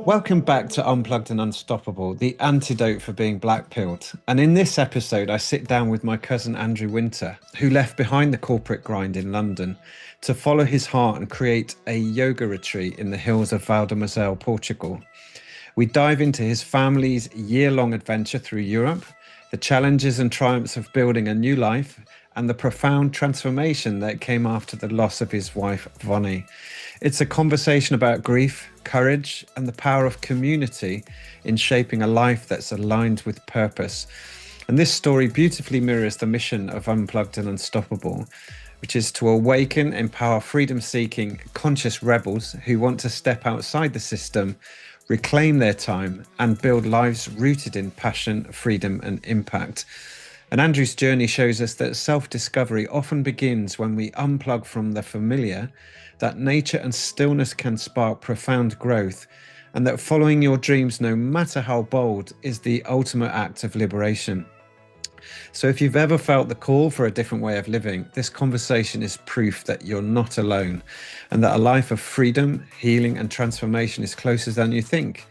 Welcome back to Unplugged and Unstoppable, the antidote for being black-pilled. And in this episode, I sit down with my cousin Andrew Winter, who left behind the corporate grind in London to follow his heart and create a yoga retreat in the hills of Vale, Portugal. We dive into his family's year-long adventure through Europe, the challenges and triumphs of building a new life, and the profound transformation that came after the loss of his wife, Voni. It's a conversation about grief, courage, and the power of community in shaping a life that's aligned with purpose. And this story beautifully mirrors the mission of Unplugged and Unstoppable, which is to awaken, empower freedom-seeking, conscious rebels who want to step outside the system, reclaim their time, and build lives rooted in passion, freedom, and impact. And Andrew's journey shows us that self-discovery often begins when we unplug from the familiar, that nature and stillness can spark profound growth, and that following your dreams, no matter how bold, is the ultimate act of liberation. So if you've ever felt the call for a different way of living, this conversation is proof that you're not alone, and that a life of freedom, healing, and transformation is closer than you think.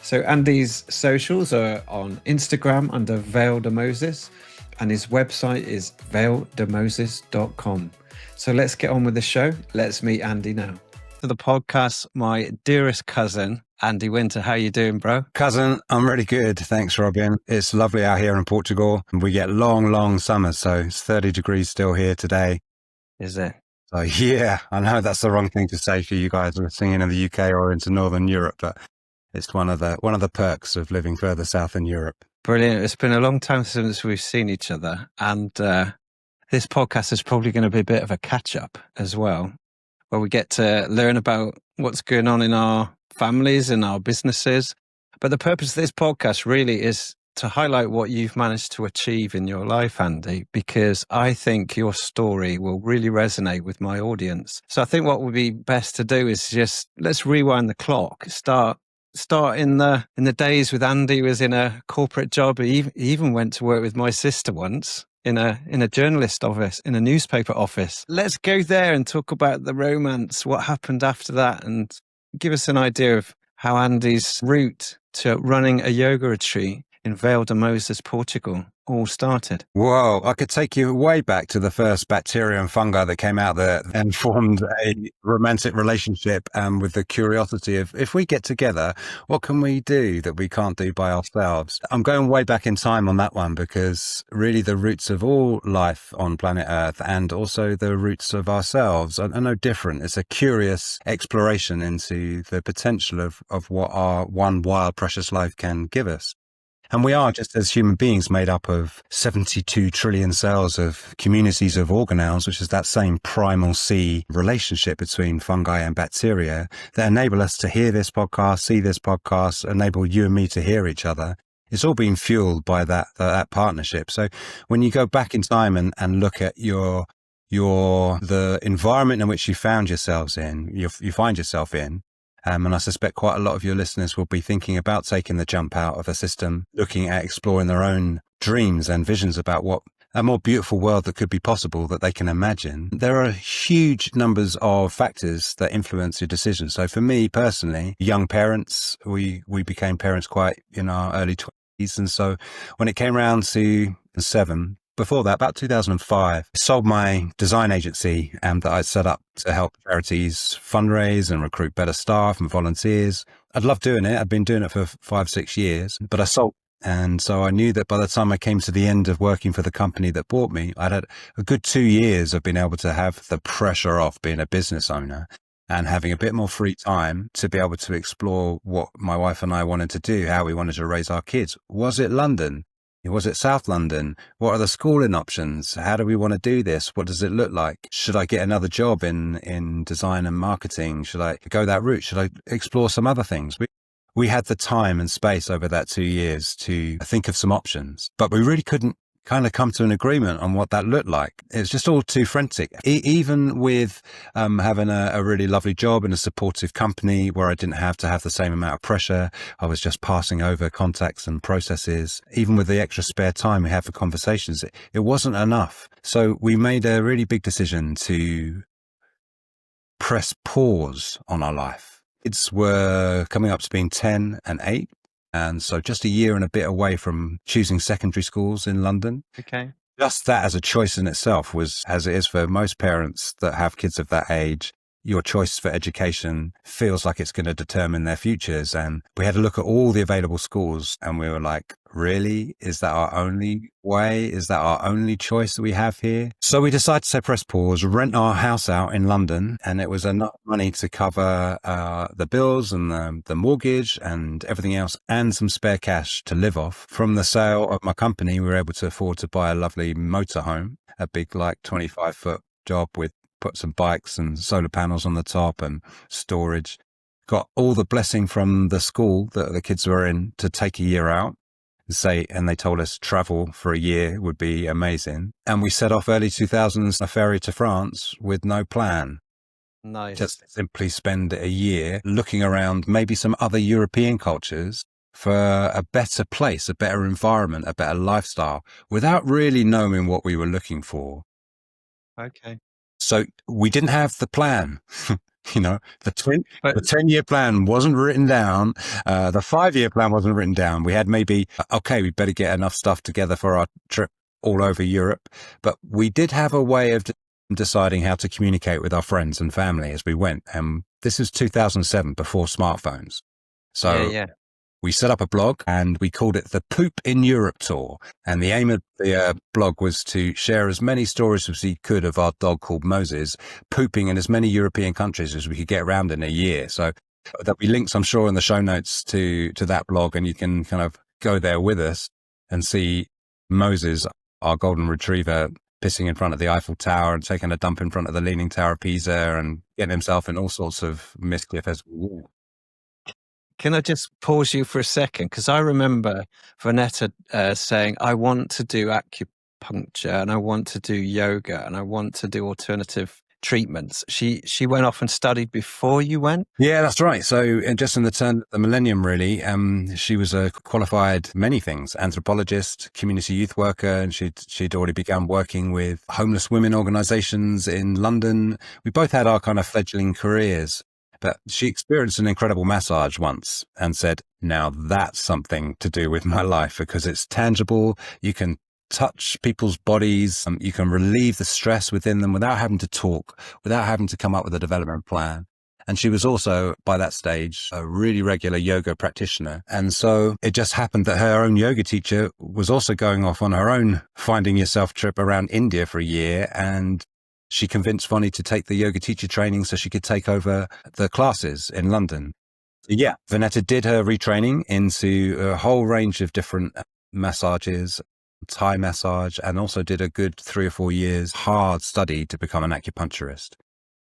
So Andy's socials are on Instagram under Vale de Moses, and his website is valedemoses.com. So let's get on with the show. Let's meet Andy now. To the podcast, my dearest cousin, Andy Winter. How you doing, bro? Cousin, I'm really good. Thanks, Robin. It's lovely out here in Portugal. We get long summers, so it's 30 degrees still here today. Is it? So yeah, I know that's the wrong thing to say for you guys listening in the UK or into Northern Europe, but it's one of the perks of living further south in Europe. Brilliant. It's been a long time since we've seen each other, and this podcast is probably going to be a bit of a catch-up as well, where we get to learn about what's going on in our families and our businesses. But the purpose of this podcast really is to highlight what you've managed to achieve in your life, Andy, because I think your story will really resonate with my audience. So I think what would be best to do is just let's rewind the clock, start in the days with Andy was in a corporate job. He even went to work with my sister once in a journalist office, in a newspaper office. Let's go there and talk about the romance, what happened after that, and give us an idea of how Andy's route to running a yoga retreat in Vale de Moses, Portugal, all started. Whoa, I could take you way back to the first bacteria and fungi that came out there and formed a romantic relationship with the curiosity of, if we get together, what can we do that we can't do by ourselves? I'm going way back in time on that one because really the roots of all life on planet Earth and also the roots of ourselves are no different. It's a curious exploration into the potential of what our one wild, precious life can give us. And we are, just as human beings, made up of 72 trillion cells of communities of organelles, which is that same primal C relationship between fungi and bacteria that enable us to hear this podcast, see this podcast, enable you and me to hear each other. It's all been fueled by that partnership. So when you go back in time and look at the environment in which you found yourselves in, you find yourself in, and I suspect quite a lot of your listeners will be thinking about taking the jump out of the system, looking at exploring their own dreams and visions about what a more beautiful world that could be possible that they can imagine. There are huge numbers of factors that influence your decision. So for me personally, young parents, we became parents quite in our early 20s. And so when it came around to 7, before that, about 2005, I sold my design agency that I'd set up to help charities fundraise and recruit better staff and volunteers. I'd loved doing it. I'd been doing it for 5-6 years, but I sold. And so I knew that by the time I came to the end of working for the company that bought me, I'd had a good 2 years of being able to have the pressure off being a business owner and having a bit more free time to be able to explore what my wife and I wanted to do, how we wanted to raise our kids. Was it London? Was it South London? What are the schooling options? How do we want to do this? What does it look like? Should I get another job in design and marketing? Should I go that route? Should I explore some other things? We had the time and space over that 2 years to think of some options, but we really couldn't kind of come to an agreement on what that looked like. It's just all too frantic. Even with having a really lovely job in a supportive company where I didn't have to have the same amount of pressure, I was just passing over contacts and processes. Even with the extra spare time we had for conversations, it wasn't enough. So we made a really big decision to press pause on our life. Kids were coming up to being 10 and 8. And so just a year and a bit away from choosing secondary schools in London. Okay. Just that as a choice in itself was, as it is for most parents that have kids of that age, your choice for education feels like it's going to determine their futures. And we had to look at all the available schools and we were like, really? Is that our only way? Is that our only choice that we have here? So we decided to say press pause, rent our house out in London. And it was enough money to cover the bills and the mortgage and everything else and some spare cash to live off. From the sale of my company, we were able to afford to buy a lovely motorhome, a big 25-foot job with put some bikes and solar panels on the top and storage. Got all the blessing from the school that the kids were in to take a year out. And they told us travel for a year would be amazing. And we set off early 2000s, a ferry to France with no plan. Nice. Just simply spend a year looking around maybe some other European cultures for a better place, a better environment, a better lifestyle, without really knowing what we were looking for. Okay. So we didn't have the plan. The 10-year plan wasn't written down. The 5-year plan wasn't written down. We had maybe, we better get enough stuff together for our trip all over Europe. But we did have a way of deciding how to communicate with our friends and family as we went. And this is 2007, before smartphones. So yeah. We set up a blog and we called it the Poop in Europe Tour. And the aim of the blog was to share as many stories as we could of our dog called Moses pooping in as many European countries as we could get around in a year. So there'll be links, I'm sure, in the show notes to that blog, and you can kind of go there with us and see Moses, our golden retriever, pissing in front of the Eiffel Tower and taking a dump in front of the Leaning Tower of Pisa and getting himself in all sorts of mischief as well. Can I just pause you for a second? Because I remember Vanetta saying, I want to do acupuncture and I want to do yoga and I want to do alternative treatments. She went off and studied before you went? Yeah, that's right. So just in the turn of the millennium, really, she was a qualified many things, anthropologist, community youth worker, and she'd already begun working with homeless women organizations in London. We both had our kind of fledgling careers. But she experienced an incredible massage once and said, now that's something to do with my life because it's tangible. You can touch people's bodies. You can relieve the stress within them without having to talk, without having to come up with a development plan. And she was also, by that stage, a really regular yoga practitioner. And so it just happened that her own yoga teacher was also going off on her own Finding Yourself trip around India for a year. And she convinced Voni to take the yoga teacher training so she could take over the classes in London. Yeah, Vanetta did her retraining into a whole range of different massages, Thai massage, and also did a good 3 or 4 years hard study to become an acupuncturist.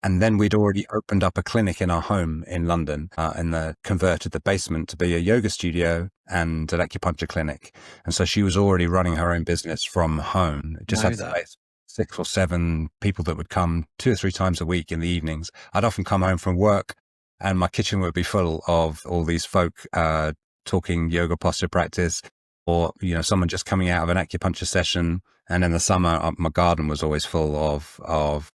And then we'd already opened up a clinic in our home in London and converted the basement to be a yoga studio and an acupuncture clinic. And so she was already running her own business from home. Just had space. 6 or 7 people that would come 2 or 3 times a week in the evenings. I'd often come home from work and my kitchen would be full of all these folk talking yoga posture practice, or, someone just coming out of an acupuncture session. And in the summer, my garden was always full of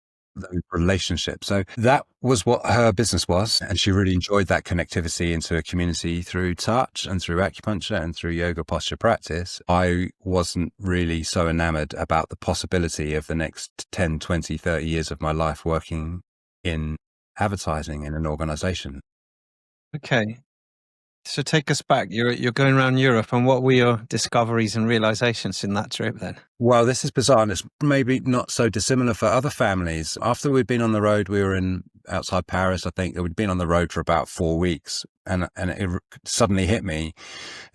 relationships. So that was what her business was. And she really enjoyed that connectivity into a community through touch and through acupuncture and through yoga posture practice. I wasn't really so enamored about the possibility of the next 10, 20, 30 years of my life working in advertising in an organization. Okay. So take us back. You're going around Europe, and what were your discoveries and realizations in that trip then? Well, this is bizarre, and it's maybe not so dissimilar for other families. After we'd been on the road, we were outside Paris, I think. We'd been on the road for about 4 weeks, and it suddenly hit me,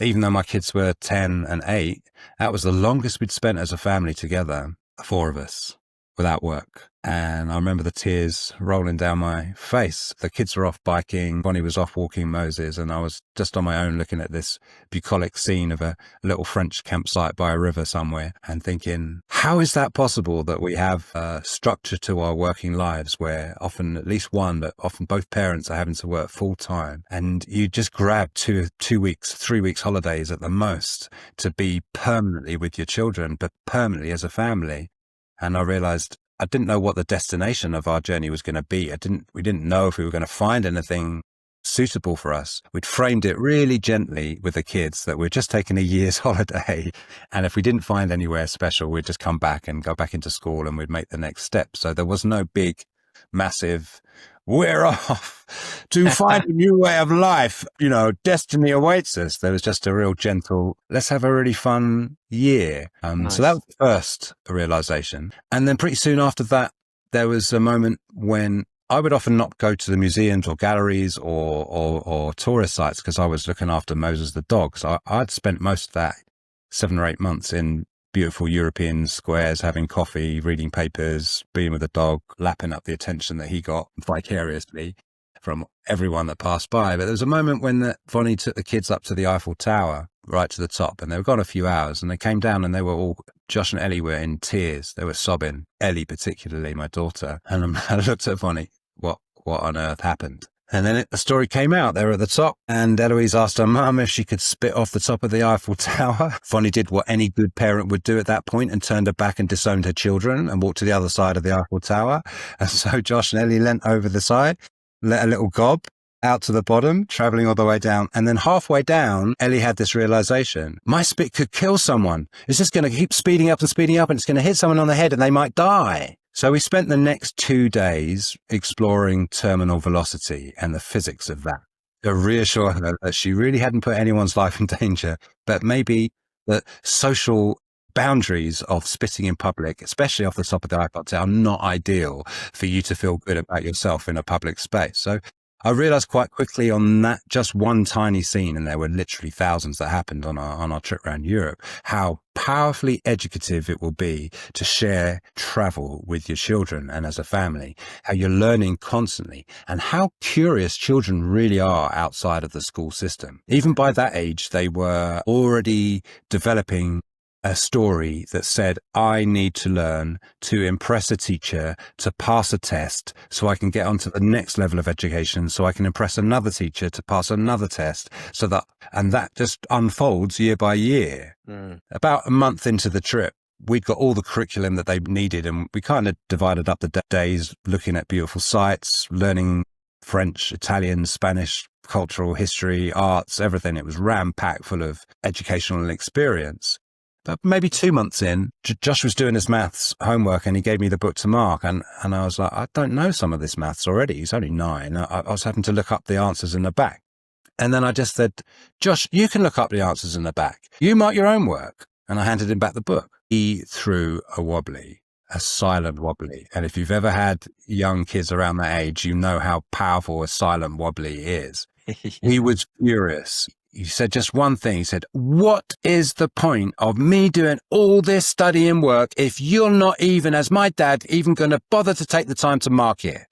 even though my kids were 10 and 8, that was the longest we'd spent as a family together, 4 of us, without work. And I remember the tears rolling down my face. The kids were off biking. Bonnie was off walking Moses. And I was just on my own looking at this bucolic scene of a little French campsite by a river somewhere and thinking, how is that possible that we have a structure to our working lives where often at least one, but often both parents are having to work full time. And you just grab 2 weeks, 3 weeks holidays at the most to be permanently with your children, but permanently as a family. And I realized I didn't know what the destination of our journey was going to be. We didn't know if we were going to find anything suitable for us. We'd framed it really gently with the kids that we're just taking a year's holiday. And if we didn't find anywhere special, we'd just come back and go back into school and we'd make the next step. So there was no big, massive, we're off to find a new way of life. You know, destiny awaits us. There was just a real gentle, let's have a really fun year. Nice. So that was the first realization. And then pretty soon after that, there was a moment when I would often not go to the museums or galleries or tourist sites because I was looking after Moses the dog. So I'd spent most of that 7 or 8 months in beautiful European squares, having coffee, reading papers, being with the dog, lapping up the attention that he got vicariously from everyone that passed by. But there was a moment when Voni took the kids up to the Eiffel Tower, right to the top, and they were gone a few hours, and they came down and they were all, Josh and Ellie were in tears. They were sobbing, Ellie particularly, my daughter. And I looked at Voni, what on earth happened? And then the story came out. They were at the top, and Eloise asked her mum if she could spit off the top of the Eiffel Tower. Voni did what any good parent would do at that point and turned her back and disowned her children and walked to the other side of the Eiffel Tower. And so Josh and Ellie leant over the side, let a little gob out to the bottom, traveling all the way down. And then halfway down, Ellie had this realization. My spit could kill someone. It's just going to keep speeding up, and it's going to hit someone on the head and they might die. So we spent the next 2 days exploring terminal velocity and the physics of that to reassure her that she really hadn't put anyone's life in danger, but maybe the social boundaries of spitting in public, especially off the top of the Eiffel Tower, are not ideal for you to feel good about yourself in a public space. So I realized quite quickly on that just one tiny scene, and there were literally thousands that happened on our trip around Europe, how powerfully educative it will be to share travel with your children and as a family, how you're learning constantly, and how curious children really are outside of the school system. Even by that age, they were already developing a story that said, I need to learn to impress a teacher, to pass a test so I can get onto the next level of education, so I can impress another teacher to pass another test, and that just unfolds year by year. About a month into the trip, we'd got all the curriculum that they needed, and we kind of divided up the days looking at beautiful sites, learning French, Italian, Spanish, cultural history, arts, everything. It was ram-packed full of educational experience. But maybe 2 months in, Josh was doing his maths homework and he gave me the book to mark. And I was like, I don't know some of this maths already. He's only 9. I was having to look up the answers in the back. And then I just said, Josh, you can look up the answers in the back. You mark your own work. And I handed him back the book. He threw a wobbly, a silent wobbly. And if you've ever had young kids around that age, you know how powerful a silent wobbly is. He was furious. He said just one thing. He said, what is the point of me doing all this study and work if you're not even, as my dad, even going to bother to take the time to mark it?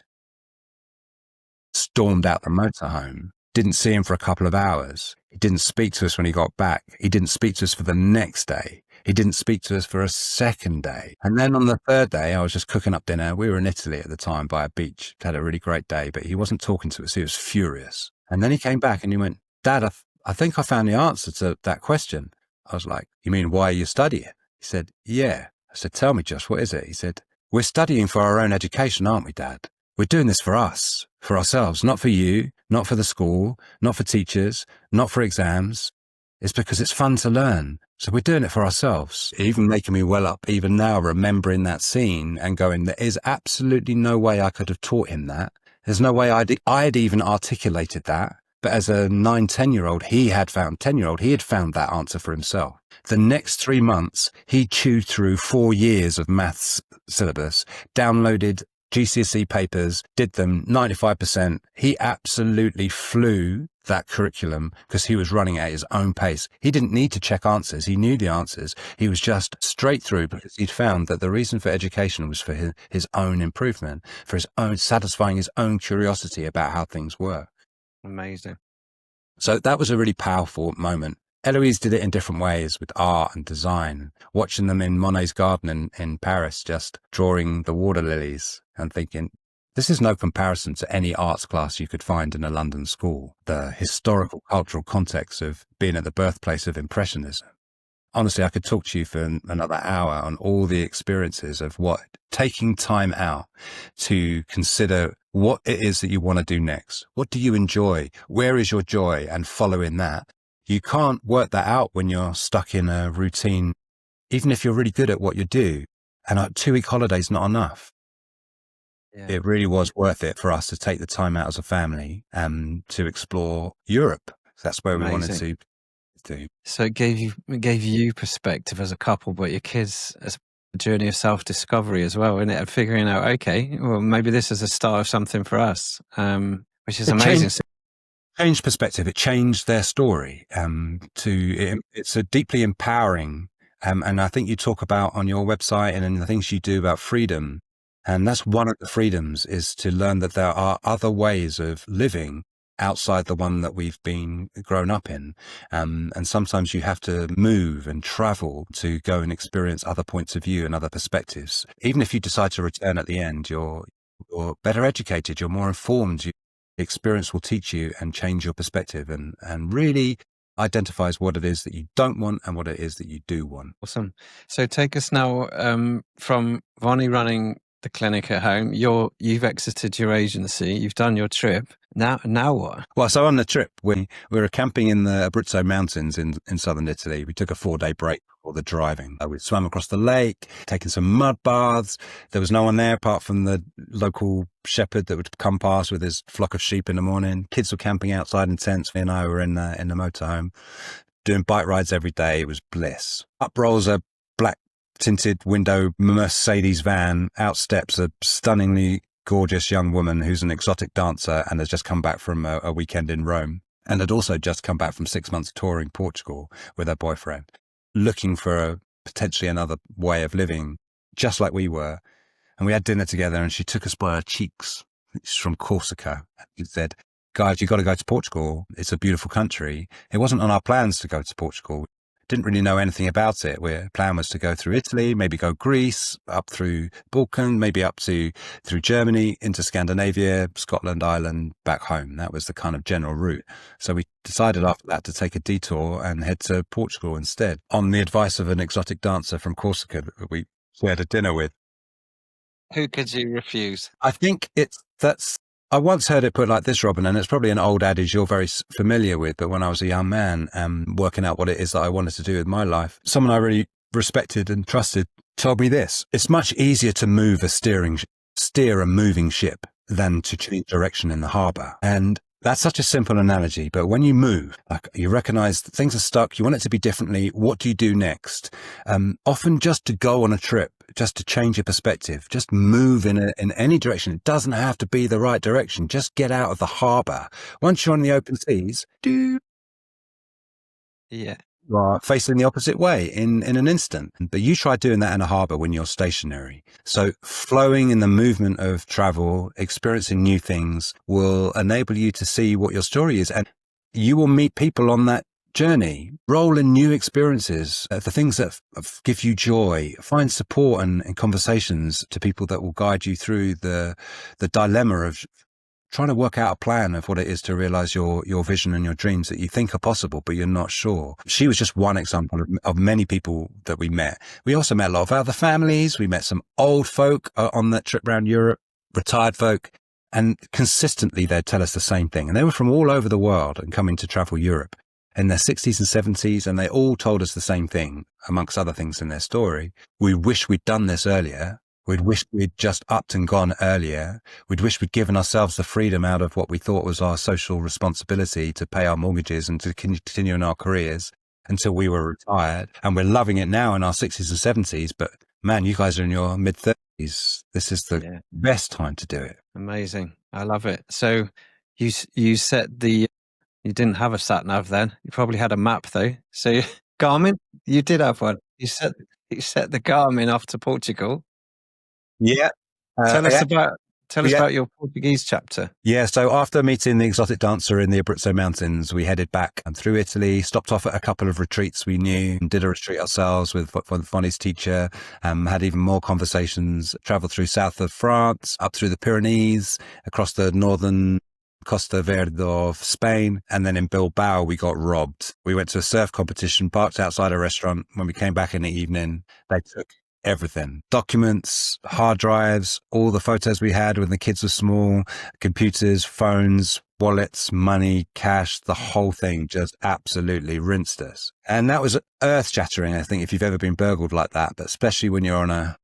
Stormed out the motorhome. Didn't see him for a couple of hours. He didn't speak to us when he got back. He didn't speak to us for the next day. He didn't speak to us for a second day. And then on the third day, I was just cooking up dinner. We were in Italy at the time by a beach. Had a really great day, but he wasn't talking to us. He was furious. And then he came back and he went, Dad, I think I found the answer to that question. I was like, you mean why you study it? He said, yeah. I said, tell me, Josh, what is it? He said, we're studying for our own education, aren't we, Dad? We're doing this for us, for ourselves, not for you, not for the school, not for teachers, not for exams. It's because it's fun to learn. So we're doing it for ourselves. Even making me well up even now, remembering that scene and going, there is absolutely no way I could have taught him that. There's no way I'd even articulated that. But as a 9, 10-year-old, he had found that answer for himself. The next 3 months, he chewed through 4 years of maths syllabus, downloaded GCSE papers, did them 95%. He absolutely flew that curriculum because he was running at his own pace. He didn't need to check answers. He knew the answers. He was just straight through because he'd found that the reason for education was for his own improvement, for his own satisfying his own curiosity about how things work. Amazing. So that was a really powerful moment. Eloise did it in different ways with art and design, watching them in Monet's garden in Paris, just drawing the water lilies and thinking, this is no comparison to any arts class you could find in a London school. The historical, cultural context of being at the birthplace of Impressionism. Honestly, I could talk to you for another hour on all the experiences of what taking time out to consider what it is that you want to do next. What do you enjoy? Where is your joy? And follow in that. You can't work that out when you're stuck in a routine, even if you're really good at what you do. And a 2-week holiday is not enough. Yeah. It really was worth it for us to take the time out as a family to explore Europe. That's where we wanted to do. So it gave you perspective as a couple, but your kids as a journey of self-discovery as well, isn't it? And figuring out, okay, well, maybe this is a start of something for us, which is amazing. Changed perspective. It changed their story. It's a deeply empowering. And I think you talk about on your website and in the things you do about freedom. And that's one of the freedoms, is to learn that there are other ways of living outside the one that we've been grown up in. And sometimes you have to move and travel to go and experience other points of view and other perspectives. Even if you decide to return at the end, you're better educated, you're more informed. Experience will teach you and change your perspective and really identifies what it is that you don't want and what it is that you do want. Awesome. So take us now from Voni running the clinic at home. You've exited your agency. You've done your trip. Now what? Well, so on the trip, we were camping in the Abruzzo Mountains in southern Italy. We took a 4-day break before the driving. We swam across the lake, taken some mud baths. There was no one there apart from the local shepherd that would come past with his flock of sheep in the morning. Kids were camping outside in tents. Me and I were in the motorhome, doing bike rides every day. It was bliss. Up rolls a black tinted window Mercedes van. Out steps a stunningly gorgeous young woman who's an exotic dancer and has just come back from a weekend in Rome, and had also just come back from 6 months touring Portugal with her boyfriend, looking for potentially another way of living, just like we were. And we had dinner together, and she took us by our cheeks. She's from Corsica. She said, "Guys, you've got to go to Portugal. It's a beautiful country." It wasn't on our plans to go to Portugal. Didn't really know anything about it. Our plan was to go through Italy, maybe go Greece, up through Balkan, maybe up through Germany, into Scandinavia, Scotland, Ireland, back home. That was the kind of general route. So we decided after that to take a detour and head to Portugal instead, on the advice of an exotic dancer from Corsica that we shared a dinner with. Who could you refuse? I think I once heard it put like this, Robin, and it's probably an old adage you're very familiar with, but when I was a young man, working out what it is that I wanted to do with my life, someone I really respected and trusted told me this: it's much easier to move steer a moving ship than to change direction in the harbour. And that's such a simple analogy, but when you move, like, you recognize that things are stuck, you want it to be differently. What do you do next? Often just to go on a trip, just to change your perspective, just move in any direction. It doesn't have to be the right direction. Just get out of the harbour. Once you're on the open seas, Yeah. you are facing the opposite way in an instant. But you try doing that in a harbour when you're stationary. So flowing in the movement of travel, experiencing new things, will enable you to see what your story is. And you will meet people on that journey, roll in new experiences, the things that give you joy, find support and conversations to people that will guide you through the dilemma of trying to work out a plan of what it is to realize your vision and your dreams that you think are possible, but you're not sure. She was just one example of many people that we met. We also met a lot of other families. We met some old folk on that trip around Europe, retired folk, and consistently they'd tell us the same thing. And they were from all over the world and coming to travel Europe in their 60s and 70s. And they all told us the same thing, amongst other things in their story. We wish we'd done this earlier. We'd wish we'd just upped and gone earlier. We'd wish we'd given ourselves the freedom out of what we thought was our social responsibility to pay our mortgages and to continue in our careers until we were retired. And we're loving it now in our 60s and 70s. But man, you guys are in your mid-30s. This is the best time to do it. Amazing. I love it. So you didn't have a sat nav then. You probably had a map though. So Garmin, you did have one. You set the Garmin off to Portugal. Yeah. Tell us about your Portuguese chapter. Yeah. So after meeting the exotic dancer in the Abruzzo Mountains, we headed back and through Italy, stopped off at a couple of retreats we knew, did a retreat ourselves with Voni's teacher, had even more conversations, traveled through south of France, up through the Pyrenees, across the northern Costa Verde of Spain. And then in Bilbao, we got robbed. We went to a surf competition, parked outside a restaurant. When we came back in the evening, they took everything. Documents, hard drives, all the photos we had when the kids were small, computers, phones, wallets, money, cash, the whole thing just absolutely rinsed us. And that was earth-shattering, I think, if you've ever been burgled like that, but especially when you're on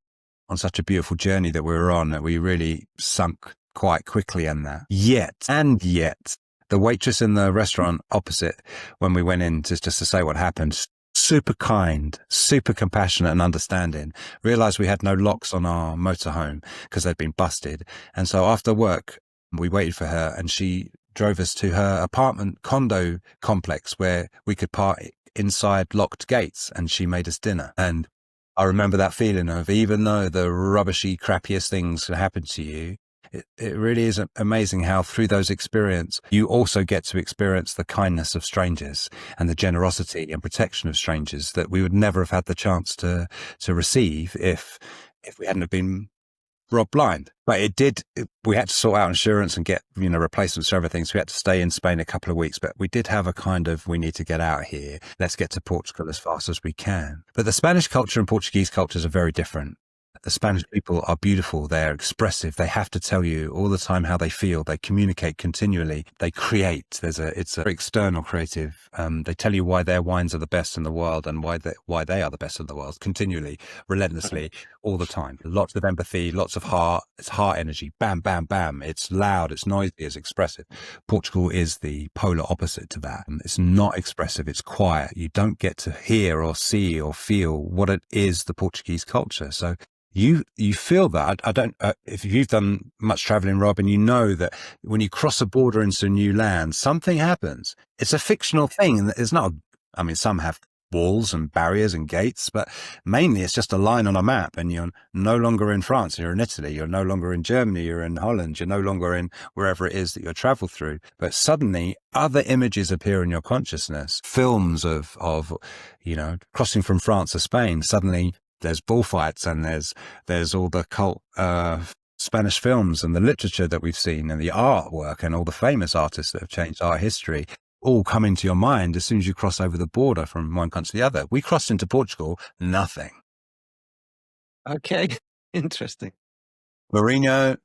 such a beautiful journey that we were on, that we really sunk quite quickly in that. Yet, the waitress in the restaurant opposite, when we went in just to say what happened, super kind, super compassionate and understanding, realized we had no locks on our motorhome because they'd been busted. And so after work, we waited for her and she drove us to her apartment condo complex where we could park inside locked gates, and she made us dinner. And I remember that feeling of, even though the rubbishy, crappiest things can happen to you, it really is amazing how through those experiences, you also get to experience the kindness of strangers and the generosity and protection of strangers that we would never have had the chance to receive if we hadn't have been robbed blind. But we had to sort out insurance and get, replacements for everything. So we had to stay in Spain a couple of weeks, but we did have a kind of, we need to get out here. Let's get to Portugal as fast as we can. But the Spanish culture and Portuguese cultures are very different. The Spanish people are beautiful. They're expressive. They have to tell you all the time how they feel. They communicate continually. They create. It's an external creative. They tell you why their wines are the best in the world and why they are the best in the world, continually, relentlessly, all the time. Lots of empathy, lots of heart. It's heart energy. Bam, bam, bam. It's loud. It's noisy. It's expressive. Portugal is the polar opposite to that. It's not expressive. It's quiet. You don't get to hear or see or feel what it is, the Portuguese culture. So you feel that. I don't, if you've done much traveling, Rob, and you know that when you cross a border into a new land, something happens. It's a fictional thing. It's not, some have walls and barriers and gates, but mainly it's just a line on a map, and you're no longer in France, you're in Italy, you're no longer in Germany, you're in Holland, you're no longer in wherever it is that you'll travel through. But suddenly other images appear in your consciousness, films of crossing from France to Spain. Suddenly there's bullfights, and there's all the cult Spanish films and the literature that we've seen and the artwork and all the famous artists that have changed art history all come into your mind as soon as you cross over the border from one country to the other. We crossed into Portugal, nothing. Okay, interesting. Mourinho,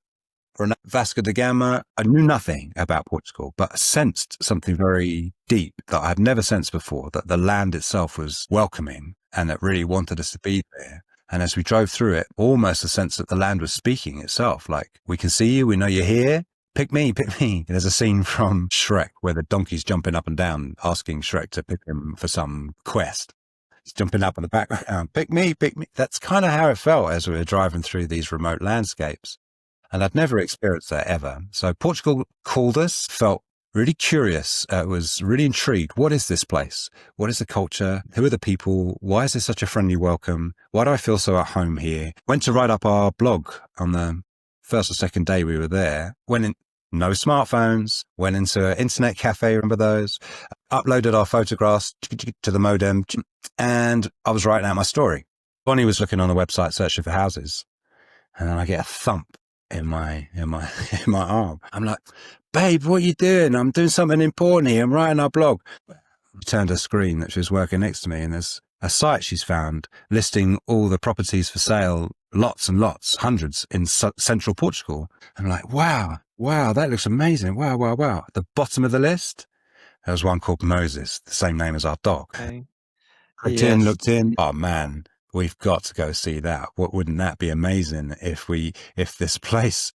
Vasco da Gama, I knew nothing about Portugal, but sensed something very deep that I had never sensed before, that the land itself was welcoming and that really wanted us to be there. And as we drove through it, almost a sense that the land was speaking itself, like, we can see you, we know you're here, pick me, pick me. And there's a scene from Shrek where the donkey's jumping up and down, asking Shrek to pick him for some quest. He's jumping up in the background, pick me, pick me. That's kind of how it felt as we were driving through these remote landscapes. And I'd never experienced that ever. So Portugal called us, felt really curious, was really intrigued. What is this place? What is the culture? Who are the people? Why is there such a friendly welcome? Why do I feel so at home here? Went to write up our blog on the first or second day we were there. Went in, no smartphones, went into an internet cafe, remember those? Uploaded our photographs to the modem, and I was writing out my story. Voni was looking on the website searching for houses, and then I get a thump in my arm. I'm like, babe, what are you doing? I'm doing something important here. I'm writing our blog. She turned her screen that she was working next to me, and there's a site she's found listing all the properties for sale, lots and lots, hundreds in central Portugal. And I'm like, wow, that looks amazing. Wow. At the bottom of the list, there was one called Moses, the same name as our dog. Okay. Looked in. Oh man, we've got to go see that. Wouldn't that be amazing if this place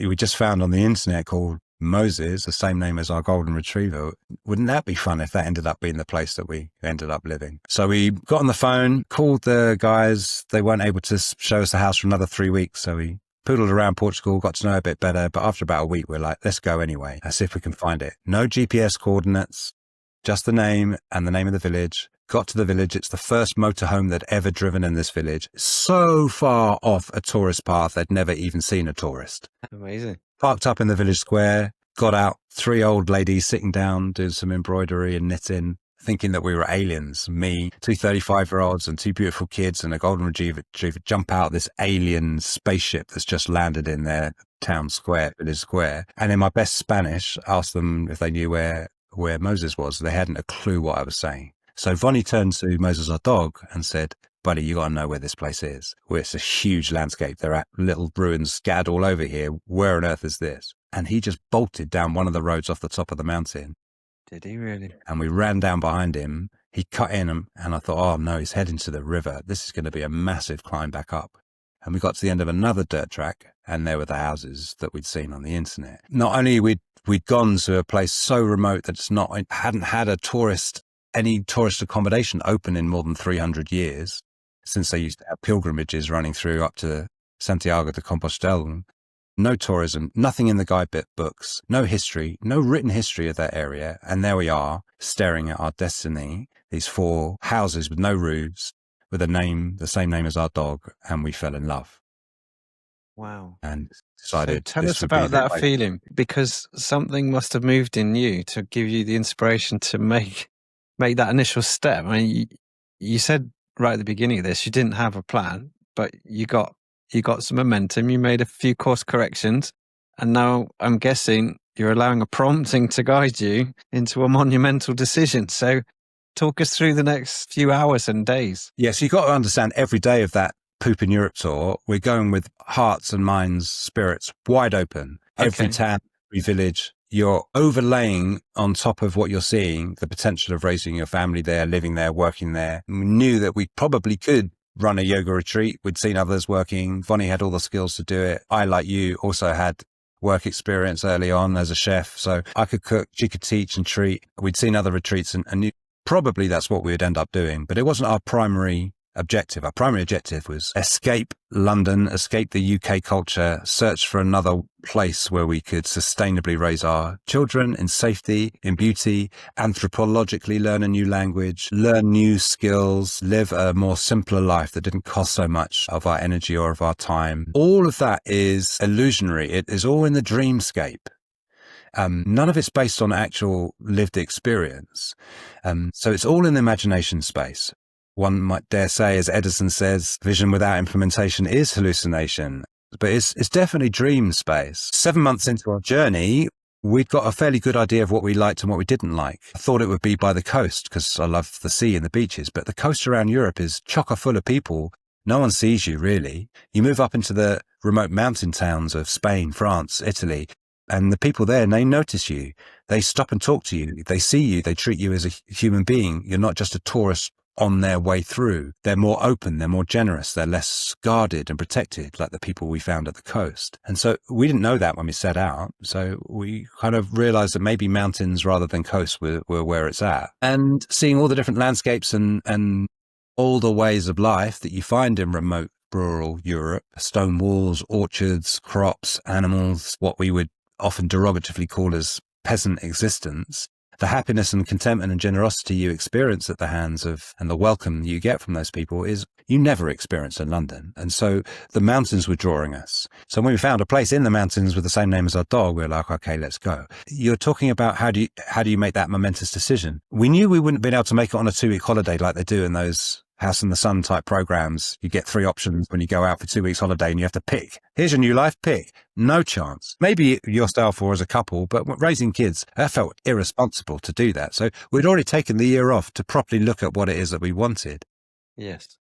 we just found on the internet called Moses, the same name as our golden retriever, wouldn't that be fun if that ended up being the place that we ended up living? So we got on the phone, called the guys. They weren't able to show us the house for another 3 weeks. So we poodled around Portugal, got to know a bit better. But after about a week, we're like, let's go anyway. Let's see if we can find it. No GPS coordinates, just the name and the name of the village. Got to the village. It's the first motorhome they'd ever driven in this village. So far off a tourist path, they'd never even seen a tourist. Amazing. Parked up in the village square, got out, 3 old ladies sitting down, doing some embroidery and knitting, thinking that we were aliens. Me, 2 35-year-olds and 2 beautiful kids and a golden retriever jump out this alien spaceship that's just landed in their town square, village square. And in my best Spanish, asked them if they knew where Moses was. They hadn't a clue what I was saying. So Voni turned to Moses, our dog, and said, buddy, you got to know where this place is. Well, it's a huge landscape. There are little ruins scattered all over here. Where on earth is this? And he just bolted down one of the roads off the top of the mountain. Did he really? And we ran down behind him. He cut in, and I thought, oh no, he's heading to the river. This is going to be a massive climb back up. And we got to the end of another dirt track, and there were the houses that we'd seen on the internet. Not only we'd gone to a place so remote that hadn't had any tourist accommodation open in more than 300 years, since they used to have pilgrimages running through up to Santiago de Compostela. No tourism, nothing in the guidebook books, no history, no written history of that area. And there we are, staring at our destiny, these 4 houses with no roofs, with the same name as our dog, and we fell in love. Wow. And decided. So tell us about that feeling, because something must have moved in you to give you the inspiration to make that initial step. I mean, you said right at the beginning of this, you didn't have a plan, but you got some momentum, you made a few course corrections, and now I'm guessing you're allowing a prompting to guide you into a monumental decision. So talk us through the next few hours and days. Yes, you've got to understand, every day of that Poop in Europe tour, we're going with hearts and minds, spirits wide open. Every town, every village, you're overlaying on top of what you're seeing the potential of raising your family there, living there, working there. And we knew that we probably could run a yoga retreat. We'd seen others working. Voni had all the skills to do it. I, like you, also had work experience early on as a chef. So I could cook, she could teach and treat. We'd seen other retreats and knew probably that's what we would end up doing. But it wasn't our primary objective. Our primary objective was escape London, escape the UK culture, search for another place where we could sustainably raise our children in safety, in beauty, anthropologically learn a new language, learn new skills, live a more simpler life that didn't cost so much of our energy or of our time. All of that is illusionary. It is all in the dreamscape. None of it's based on actual lived experience. So it's all in the imagination space. One might dare say, as Edison says, vision without implementation is hallucination, but it's definitely dream space. 7 months into our journey, we'd got a fairly good idea of what we liked and what we didn't like. I thought it would be by the coast because I love the sea and the beaches, but the coast around Europe is chocker full of people. No one sees you, really. You move up into the remote mountain towns of Spain, France, Italy, and the people there, they notice you. They stop and talk to you. They see you. They treat you as a human being. You're not just a tourist on their way through. They're more open, they're more generous, they're less guarded and protected like the people we found at the coast. And so we didn't know that when we set out. So we kind of realized that maybe mountains rather than coast were where it's at. And seeing all the different landscapes and all the ways of life that you find in remote rural Europe, stone walls, orchards, crops, animals, what we would often derogatively call as peasant existence, the happiness and contentment and generosity you experience at the hands of, and the welcome you get from those people is you never experience in London. And so the mountains were drawing us. So when we found a place in the mountains with the same name as our dog, we were like, okay, let's go. You're talking about how do you make that momentous decision? We knew we wouldn't have been able to make it on a 2-week holiday like they do in those House in the Sun type programs. You get 3 options when you go out for 2 weeks holiday and you have to pick. Here's your new life, pick. No chance. Maybe yourself or as a couple, but raising kids, I felt irresponsible to do that. So we'd already taken the year off to properly look at what it is that we wanted. Yes.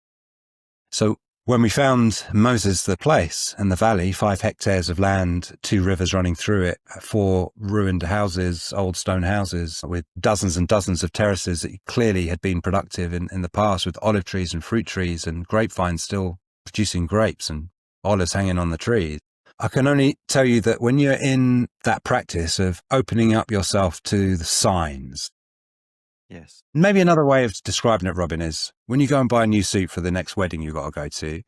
So when we found Moses, the place and the valley, 5 hectares of land, 2 rivers running through it, 4 ruined houses, old stone houses with dozens and dozens of terraces that clearly had been productive in the past, with olive trees and fruit trees and grapevines still producing grapes and olives hanging on the trees. I can only tell you that when you're in that practice of opening up yourself to the signs, yes. Maybe another way of describing it, Robin, is when you go and buy a new suit for the next wedding you've got to go to,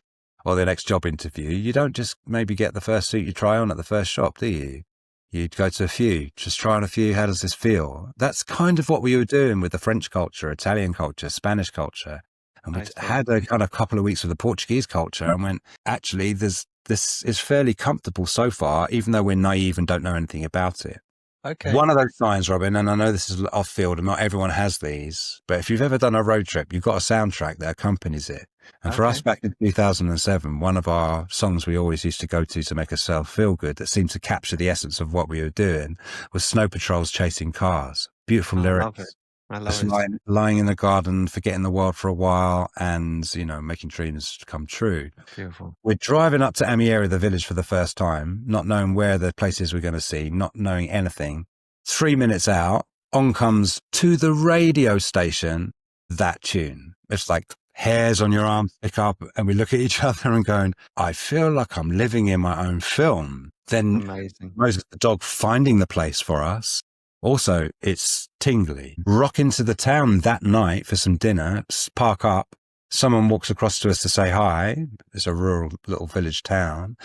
or the next job interview, you don't just maybe get the first suit you try on at the first shop, do you? You'd go to a few, just try on a few. How does this feel? That's kind of what we were doing with the French culture, Italian culture, Spanish culture. And we had a kind of couple of weeks with the Portuguese culture and went, actually, this is fairly comfortable so far, even though we're naive and don't know anything about it. Okay. One of those signs, Robin, and I know this is off field and not everyone has these, but if you've ever done a road trip, you've got a soundtrack that accompanies it. And for us back in 2007, one of our songs we always used to go to make ourselves feel good that seemed to capture the essence of what we were doing was Snow Patrol's Chasing Cars. Beautiful lyrics, I love Just it. lying in the garden, forgetting the world for a while, and making dreams come true. Beautiful. We're driving up to Amieri, the village, for the first time, not knowing where the places we're going to see, not knowing anything. 3 minutes out, on comes to the radio station that tune. It's like hairs on your arm pick up, and we look at each other and going, I feel like I'm living in my own film. Then Amazing. Moses, the dog, finding the place for us. Also, it's tingly. Rock into the town that night for some dinner, park up. Someone walks across to us to say hi. It's a rural little village town.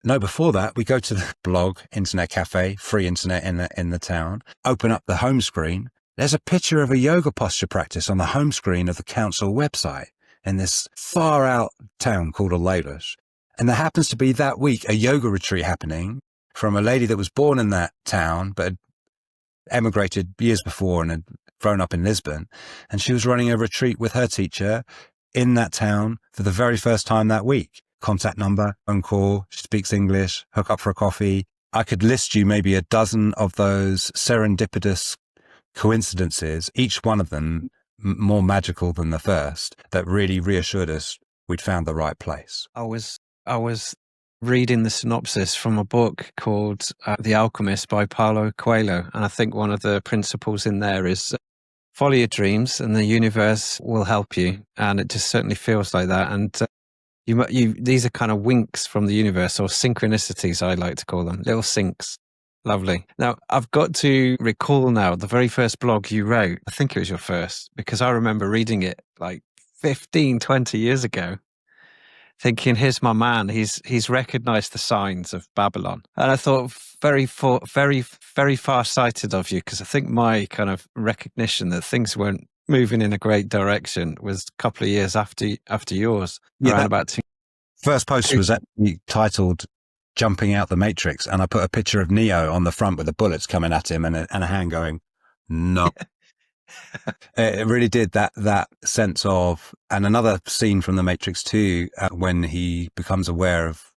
No, before that, we go to the blog, internet cafe, free internet in the town, open up the home screen. There's a picture of a yoga posture practice on the home screen of the council website in this far out town called Oleiros. And there happens to be that week a yoga retreat happening from a lady that was born in that town, but had emigrated years before and had grown up in Lisbon. And she was running a retreat with her teacher in that town for the very first time that week. Contact number, phone call, she speaks English, hook up for a coffee. I could list you maybe a dozen of those serendipitous coincidences, each one of them more magical than the first, that really reassured us we'd found the right place. I was reading the synopsis from a book called The Alchemist by Paulo Coelho, and I think one of the principles in there is follow your dreams and the universe will help you, and it just certainly feels like that. And these are kind of winks from the universe, or synchronicities, I like to call them, little syncs. Lovely. Now, I've got to recall now the very first blog you wrote. I think it was your first, because I remember reading it like 15, 20 years ago, thinking, here's my man. He's recognized the signs of Babylon. And I thought very far-sighted of you, because I think my kind of recognition that things weren't moving in a great direction was a couple of years after yours. Yeah, around about two. First post was actually titled Jumping Out the Matrix, and I put a picture of Neo on the front with the bullets coming at him and a hand going, no. It really did that sense of, and another scene from the Matrix 2, when he becomes aware of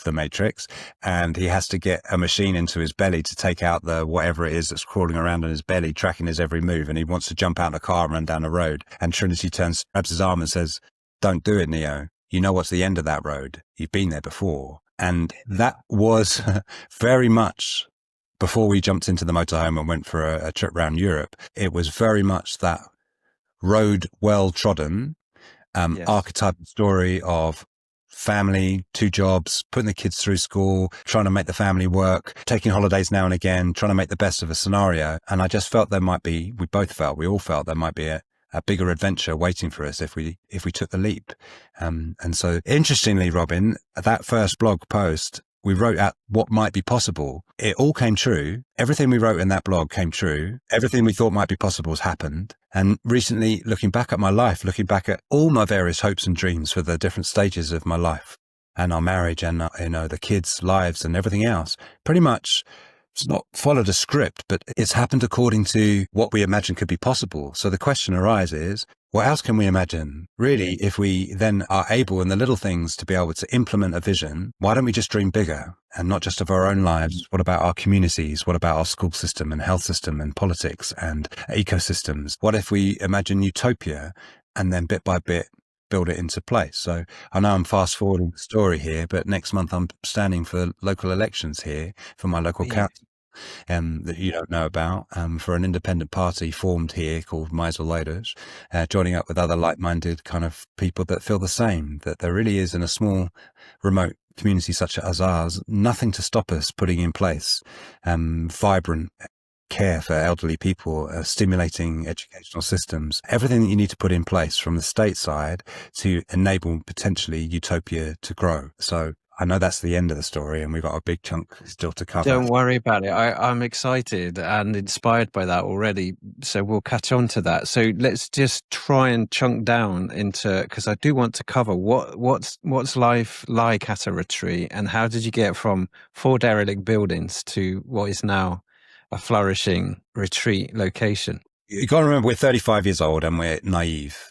the Matrix and he has to get a machine into his belly to take out the whatever it is that's crawling around in his belly, tracking his every move, and he wants to jump out of a car and run down the road, and Trinity grabs his arm and says, don't do it, Neo. You know what's the end of that road. You've been there before. And that was very much before we jumped into the motorhome and went for a trip around Europe. It was very much that road well trodden, Yes. archetypal story of family, 2 jobs, putting the kids through school, trying to make the family work, taking holidays now and again, trying to make the best of a scenario. And I just felt we all felt there might be a bigger adventure waiting for us if we took the leap. And so interestingly, Robin, that first blog post, we wrote out what might be possible. It all came true. Everything we wrote in that blog came true. Everything we thought might be possible has happened. And recently, looking back at my life, looking back at all my various hopes and dreams for the different stages of my life and our marriage and, the kids' lives and everything else, pretty much it's not followed a script, but it's happened according to what we imagined could be possible. So the question arises, what else can we imagine? Really, if we then are able in the little things to be able to implement a vision, why don't we just dream bigger and not just of our own lives? What about our communities? What about our school system and health system and politics and ecosystems? What if we imagine utopia and then bit by bit build it into place? So I know I'm fast forwarding the story here, but next month I'm standing for local elections here for my local council. That you don't know about, for an independent party formed here called Oleiros, joining up with other like-minded kind of people that feel the same, that there really is in a small, remote community such as ours, nothing to stop us putting in place vibrant care for elderly people, stimulating educational systems, everything that you need to put in place from the state side to enable potentially utopia to grow. So I know that's the end of the story and we've got a big chunk still to cover. Don't worry about it. I'm excited and inspired by that already. So we'll catch on to that. So let's just try and chunk down into, because I do want to cover what's life like at a retreat, and how did you get from 4 derelict buildings to what is now a flourishing retreat location? You got to remember, we're 35 years old and we're naive.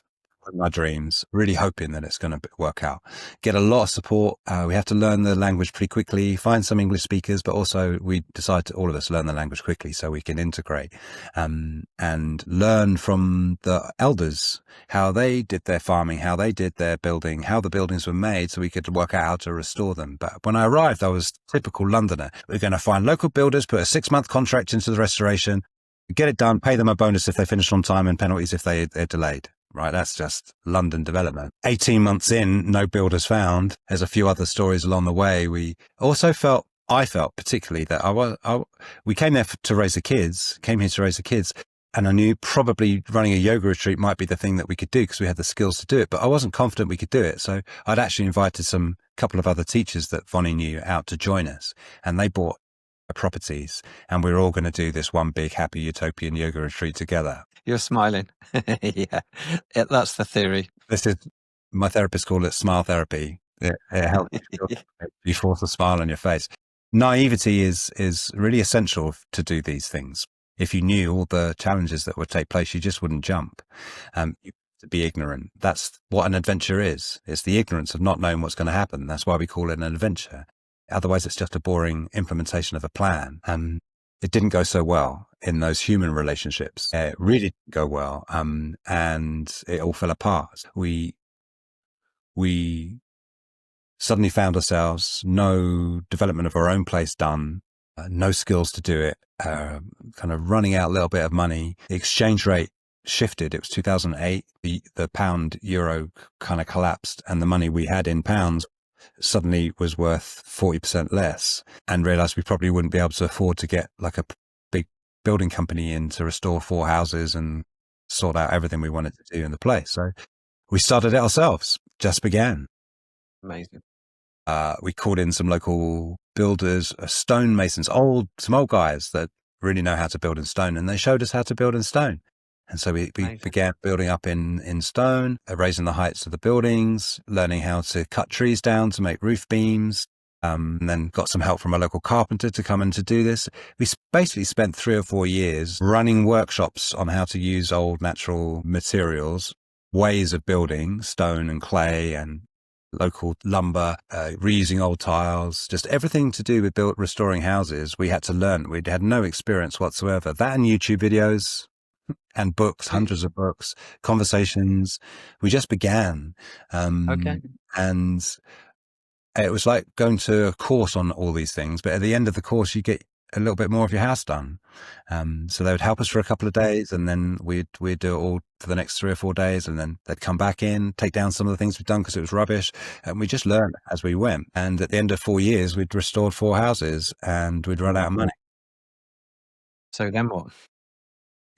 my dreams, really hoping that it's going to work out. Get a lot of support. We have to learn the language pretty quickly, find some English speakers, but also we decide to all of us learn the language quickly so we can integrate and learn from the elders, how they did their farming, how they did their building, how the buildings were made, so we could work out how to restore them. But when I arrived, I was typical Londoner. We're going to find local builders, put a 6-month contract into the restoration, get it done, pay them a bonus if they finish on time and penalties if they're delayed. Right, that's just London development. 18 months in, no builders found. There's a few other stories along the way. We also I felt particularly that we came there to raise the kids, and I knew probably running a yoga retreat might be the thing that we could do because we had the skills to do it, but I wasn't confident we could do it. So I'd actually invited some couple of other teachers that Voni knew out to join us, and they bought properties, and we were all going to do this one big happy utopian yoga retreat together. You're smiling. Yeah, that's the theory. This is, my therapist called it smile therapy. It helps you force a smile on your face. Naivety is really essential to do these things. If you knew all the challenges that would take place, you just wouldn't jump. You to be ignorant. That's what an adventure is. It's the ignorance of not knowing what's going to happen. That's why we call it an adventure. Otherwise, it's just a boring implementation of a plan. It didn't go so well in those human relationships. It really didn't go well, and it all fell apart. We suddenly found ourselves no development of our own place done, no skills to do it, kind of running out a little bit of money. The exchange rate shifted. It was 2008. The pound euro kind of collapsed, and the money we had in pounds suddenly was worth 40% less, and realized we probably wouldn't be able to afford to get like a big building company in to restore 4 houses and sort out everything we wanted to do in the place. So we started it ourselves, just began. Amazing. We called in some local builders, stonemasons, some old guys that really know how to build in stone, and they showed us how to build in stone. And so we began building up in stone, raising the heights of the buildings, learning how to cut trees down to make roof beams, and then got some help from a local carpenter to come in to do this. We basically spent 3 or 4 years running workshops on how to use old natural materials, ways of building, stone and clay and local lumber, reusing old tiles, just everything to do with restoring houses. We had to learn. We'd had no experience whatsoever. That and YouTube videos and books, hundreds of books, conversations. We just began. And it was like going to a course on all these things, but at the end of the course, you get a little bit more of your house done. So they would help us for a couple of days, and then we'd do it all for the next 3 or 4 days, and then they'd come back in, take down some of the things we'd done because it was rubbish, and we just learned as we went. And at the end of 4 years, we'd restored 4 houses, and we'd run out of money. So then what?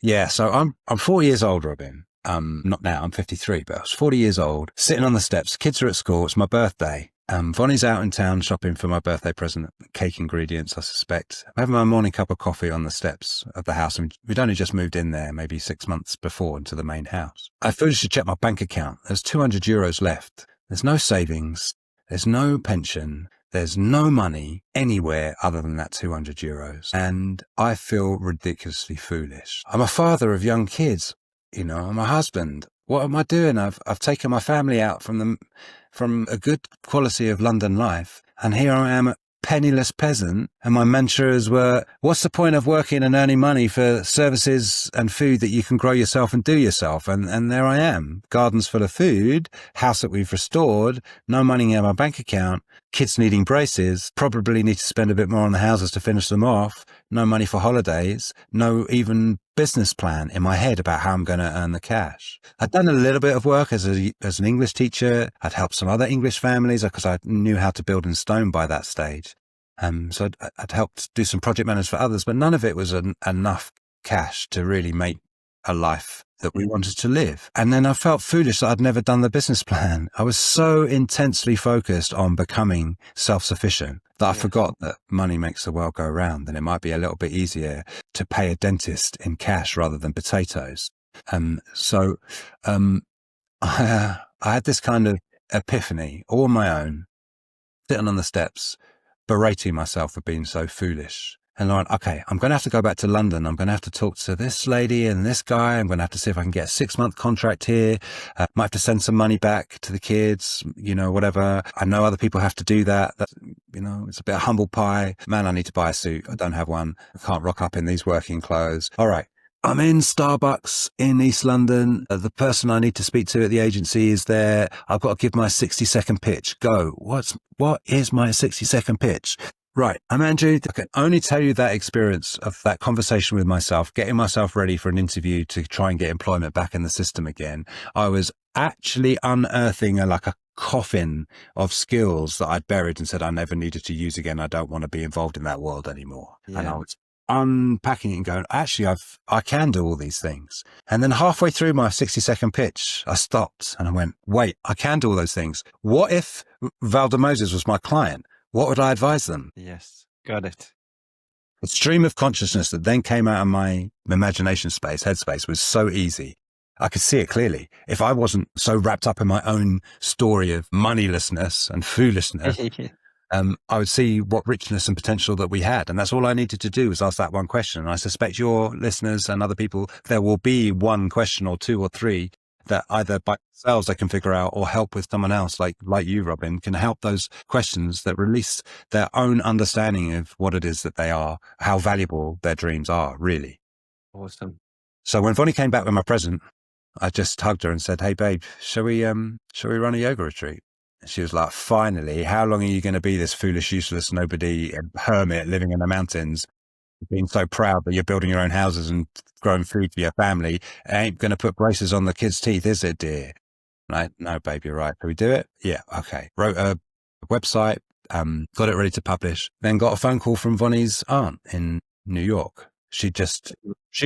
Yeah, so I'm 40 years old, Robin. Not now, I'm 53, but I was 40 years old, sitting on the steps. Kids are at school. It's my birthday. Voni's out in town shopping for my birthday present, cake ingredients, I suspect. I'm having my morning cup of coffee on the steps of the house. And we'd only just moved in there maybe 6 months before into the main house. I foolishly checked my bank account. There's 200 euros left. There's no savings. There's no pension. There's no money anywhere other than that 200 euros. And I feel ridiculously foolish. I'm a father of young kids. I'm a husband. What am I doing? I've taken my family out from a good quality of London life, and here I am, a penniless peasant, and my mantras were, what's the point of working and earning money for services and food that you can grow yourself and do yourself? And there I am, gardens full of food, house that we've restored, no money in my bank account, kids needing braces, probably need to spend a bit more on the houses to finish them off, no money for holidays, no even business plan in my head about how I'm going to earn the cash. I'd done a little bit of work as an English teacher. I'd helped some other English families because I knew how to build in stone by that stage. So I'd helped do some project managers for others, but none of it was enough cash to really make a life that we wanted to live. And then I felt foolish that I'd never done the business plan. I was so intensely focused on becoming self-sufficient that I forgot that money makes the world go round, and it might be a little bit easier to pay a dentist in cash rather than potatoes. So I had this kind of epiphany all on my own, sitting on the steps, berating myself for being so foolish. And I went, okay, I'm going to have to go back to London. I'm going to have to talk to this lady and this guy. I'm going to have to see if I can get a 6-month contract here. Might have to send some money back to the kids, whatever. I know other people have to do that. It's a bit of humble pie. Man, I need to buy a suit. I don't have one. I can't rock up in these working clothes. All right. I'm in Starbucks in East London. The person I need to speak to at the agency is there. I've got to give my 60-second pitch. Go. What is my 60-second pitch? Right. I'm Andrew. I can only tell you that experience of that conversation with myself, getting myself ready for an interview to try and get employment back in the system again. I was actually unearthing a coffin of skills that I'd buried and said I never needed to use again. I don't want to be involved in that world anymore. Yeah. And I was unpacking it and going, actually, I can do all these things. And then halfway through my 60-second pitch, I stopped and I went, wait, I can do all those things. What if Vale was my client? What would I advise them? Yes, got it. The stream of consciousness that then came out of my imagination space, headspace, was so easy. I could see it clearly. If I wasn't so wrapped up in my own story of moneylessness and foolishness, I would see what richness and potential that we had. And that's all I needed to do was ask that one question. And I suspect your listeners and other people, there will be one question or two or three that either by themselves they can figure out or help with someone else like you, Robin, can help those questions that release their own understanding of what it is that they are, how valuable their dreams are, really. Awesome. So when Voni came back with my present, I just hugged her and said, hey, babe, shall we run a yoga retreat? And she was like, finally, how long are you going to be this foolish, useless, nobody hermit living in the mountains? Being so proud that you're building your own houses and growing food for your family, ain't going to put braces on the kids' teeth, is it, dear? Right? No, babe, you're right. Can we do it? Yeah. Okay. Wrote a website, got it ready to publish, then got a phone call from Voni's aunt in New York. She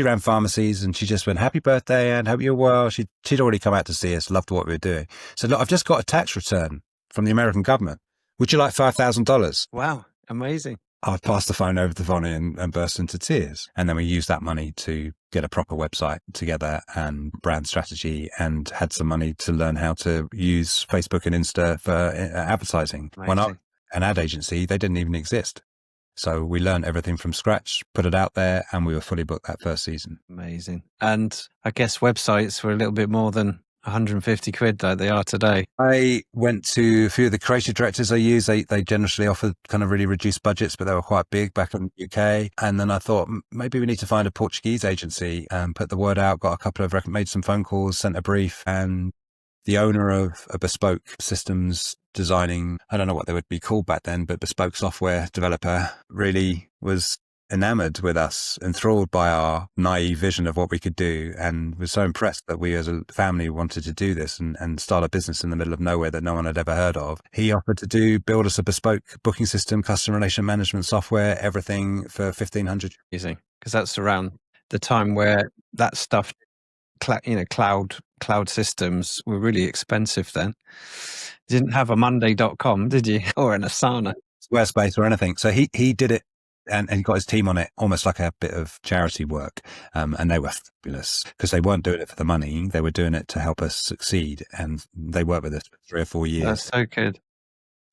ran pharmacies and she just went, happy birthday and hope you're well. She'd already come out to see us, loved what we were doing. Said, look, I've just got a tax return from the American government. Would you like $5,000? Wow. Amazing. I passed the phone over to Voni and burst into tears. And then we used that money to get a proper website together and brand strategy, and had some money to learn how to use Facebook and Insta for advertising. Amazing. When an ad agency, they didn't even exist. So we learned everything from scratch, put it out there, and we were fully booked that first season. Amazing. And I guess websites were a little bit more than 150 quid like they are today. I went to a few of the creative directors I use. They generously offered kind of really reduced budgets, but they were quite big back in the UK. And then I thought maybe we need to find a Portuguese agency and put the word out, got a couple of, made some phone calls, sent a brief, and the owner of a bespoke systems designing, I don't know what they would be called back then, but bespoke software developer, really was enamored with us, enthralled by our naive vision of what we could do, and was so impressed that we as a family wanted to do this and start a business in the middle of nowhere that no one had ever heard of. He offered to build us a bespoke booking system, customer relation management software, everything for $1,500. Easy, because that's around the time where that stuff, cloud systems were really expensive then. You didn't have a Monday.com, did you? Or an Asana. Squarespace or anything. So he did it. And he got his team on it, almost like a bit of charity work. And they were fabulous because they weren't doing it for the money. They were doing it to help us succeed. And they worked with us for 3 or 4 years. That's so good.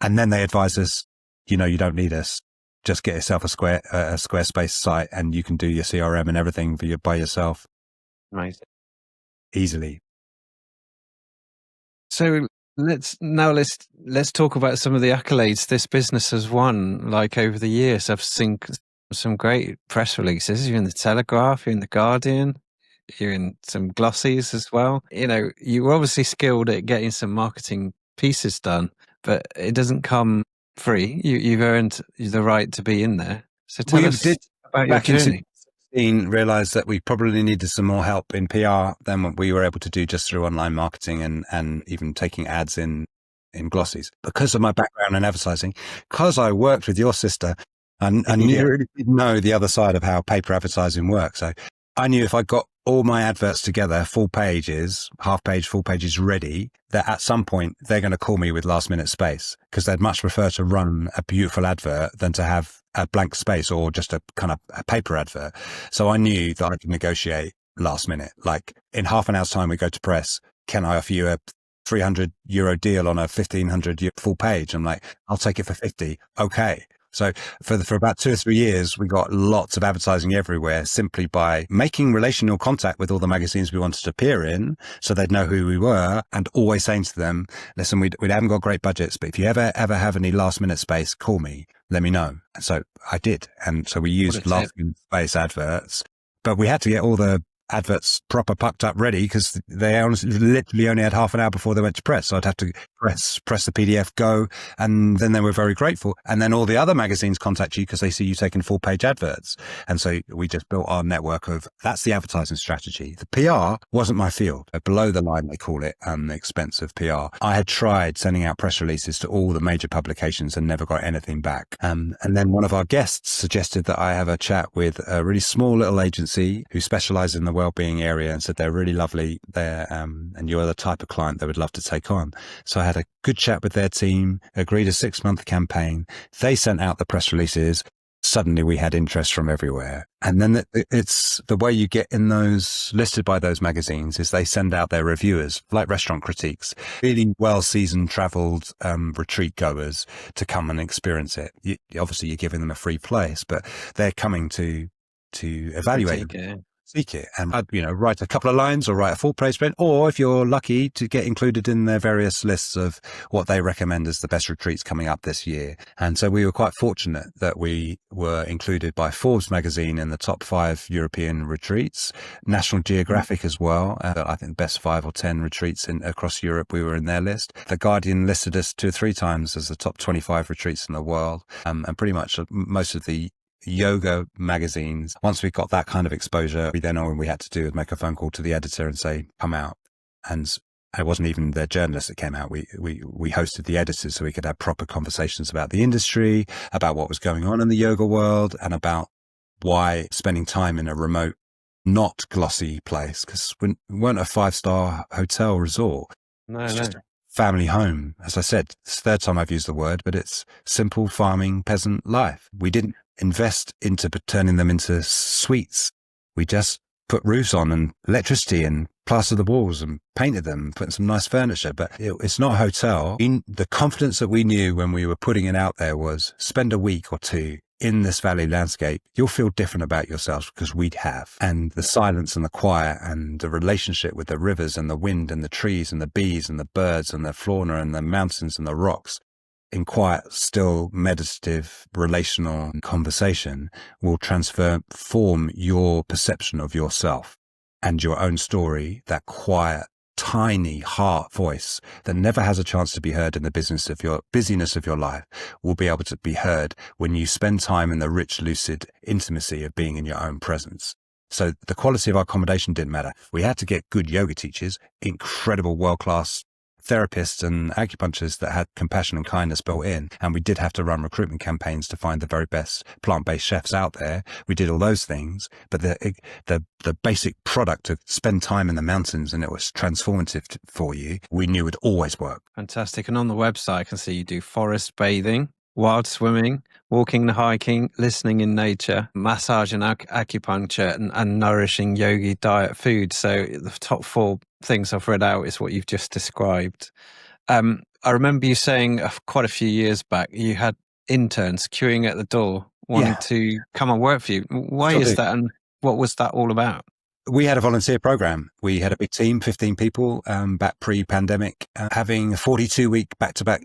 And then they advised us, you don't need us. Just get yourself a Squarespace site and you can do your CRM and everything by yourself. Amazing. Easily. So let's talk about some of the accolades this business has won. Like over the years, I've seen some great press releases. You're in the Telegraph, you're in the Guardian, you're in some glossies as well. You were obviously skilled at getting some marketing pieces done, but it doesn't come free. You've earned the right to be in there. So tell us about your journey. Realized that we probably needed some more help in PR than what we were able to do just through online marketing and even taking ads in glossies. Because of my background in advertising, because I worked with your sister, and I really did know the other side of how paper advertising works. So I knew if I got all my adverts together, full pages, half page, full pages ready, that at some point they're going to call me with last minute space, because they'd much prefer to run a beautiful advert than to have a blank space or just a kind of a paper advert. So I knew that I could negotiate last minute. Like in half an hour's time, we go to press. Can I offer you a €300 deal on a 1,500 full page? I'm like, I'll take it for 50. Okay. So for about 2 or 3 years, we got lots of advertising everywhere simply by making relational contact with all the magazines we wanted to appear in, so they'd know who we were, and always saying to them, listen, we haven't got great budgets, but if you ever have any last minute space, call me, let me know. And so I did. And so we used last minute space adverts, but we had to get all the adverts proper pucked up ready because they literally only had half an hour before they went to press. So I'd have to press the PDF, go, and then they were very grateful. And then all the other magazines contact you because they see you taking full page adverts. And so we just built our network of, that's the advertising strategy. The PR wasn't my field. Below the line, they call it, the expense of PR. I had tried sending out press releases to all the major publications and never got anything back. And then one of our guests suggested that I have a chat with a really small little agency who specialize in the wellbeing area and said they're really lovely there, and you're the type of client they would love to take on. So I had a good chat with their team, agreed a 6-month campaign. They sent out the press releases. Suddenly we had interest from everywhere. And then it's the way you get in those listed by those magazines is they send out their reviewers, like restaurant critiques, really well-seasoned, traveled retreat goers to come and experience it. Obviously, you're giving them a free place, but they're coming to evaluate it. Seek it and write a couple of lines or write a full praise print, or if you're lucky to get included in their various lists of what they recommend as the best retreats coming up this year. And so we were quite fortunate that we were included by Forbes magazine in the top 5 European retreats, National Geographic as well. I think the best 5 or 10 retreats across Europe, we were in their list. The Guardian listed us 2 or 3 times as the top 25 retreats in the world, and pretty much most of the yoga magazines. Once we got that kind of exposure, all we had to do was make a phone call to the editor and say, come out. And it wasn't even the journalists that came out. We hosted the editors so we could have proper conversations about the industry, about what was going on in the yoga world, and about why spending time in a remote, not glossy place, because we weren't a 5-star hotel resort. No. Just a family home. As I said, it's the 3rd time I've used the word, but it's simple farming peasant life. We didn't invest into turning them into suites. We just put roofs on and electricity and plastered the walls and painted them, put in some nice furniture. But it's not a hotel. The confidence that we knew when we were putting it out there was spend a week or 2 in this valley landscape. You'll feel different about yourselves because we'd have. And the silence and the quiet and the relationship with the rivers and the wind and the trees and the bees and the birds and the fauna and the mountains and the rocks in quiet, still, meditative, relational conversation will form your perception of yourself and your own story, that quiet, tiny heart voice that never has a chance to be heard in the busyness of your life will be able to be heard when you spend time in the rich, lucid intimacy of being in your own presence. So the quality of our accommodation didn't matter. We had to get good yoga teachers, incredible world-class therapists and acupuncturists that had compassion and kindness built in. And we did have to run recruitment campaigns to find the very best plant-based chefs out there. We did all those things, but the basic product of spend time in the mountains and it was transformative for you, we knew would always work. Fantastic. And on the website, I can see you do forest bathing, wild swimming, walking and hiking, listening in nature, massage and acupuncture, and nourishing yogi diet food. So the top 4 things I've read out is what you've just described. I remember you saying quite a few years back, you had interns queuing at the door wanting to come and work for you. Why is that? And what was that all about? We had a volunteer program. We had a big team, 15 people, back pre-pandemic, having a 42-week back-to-back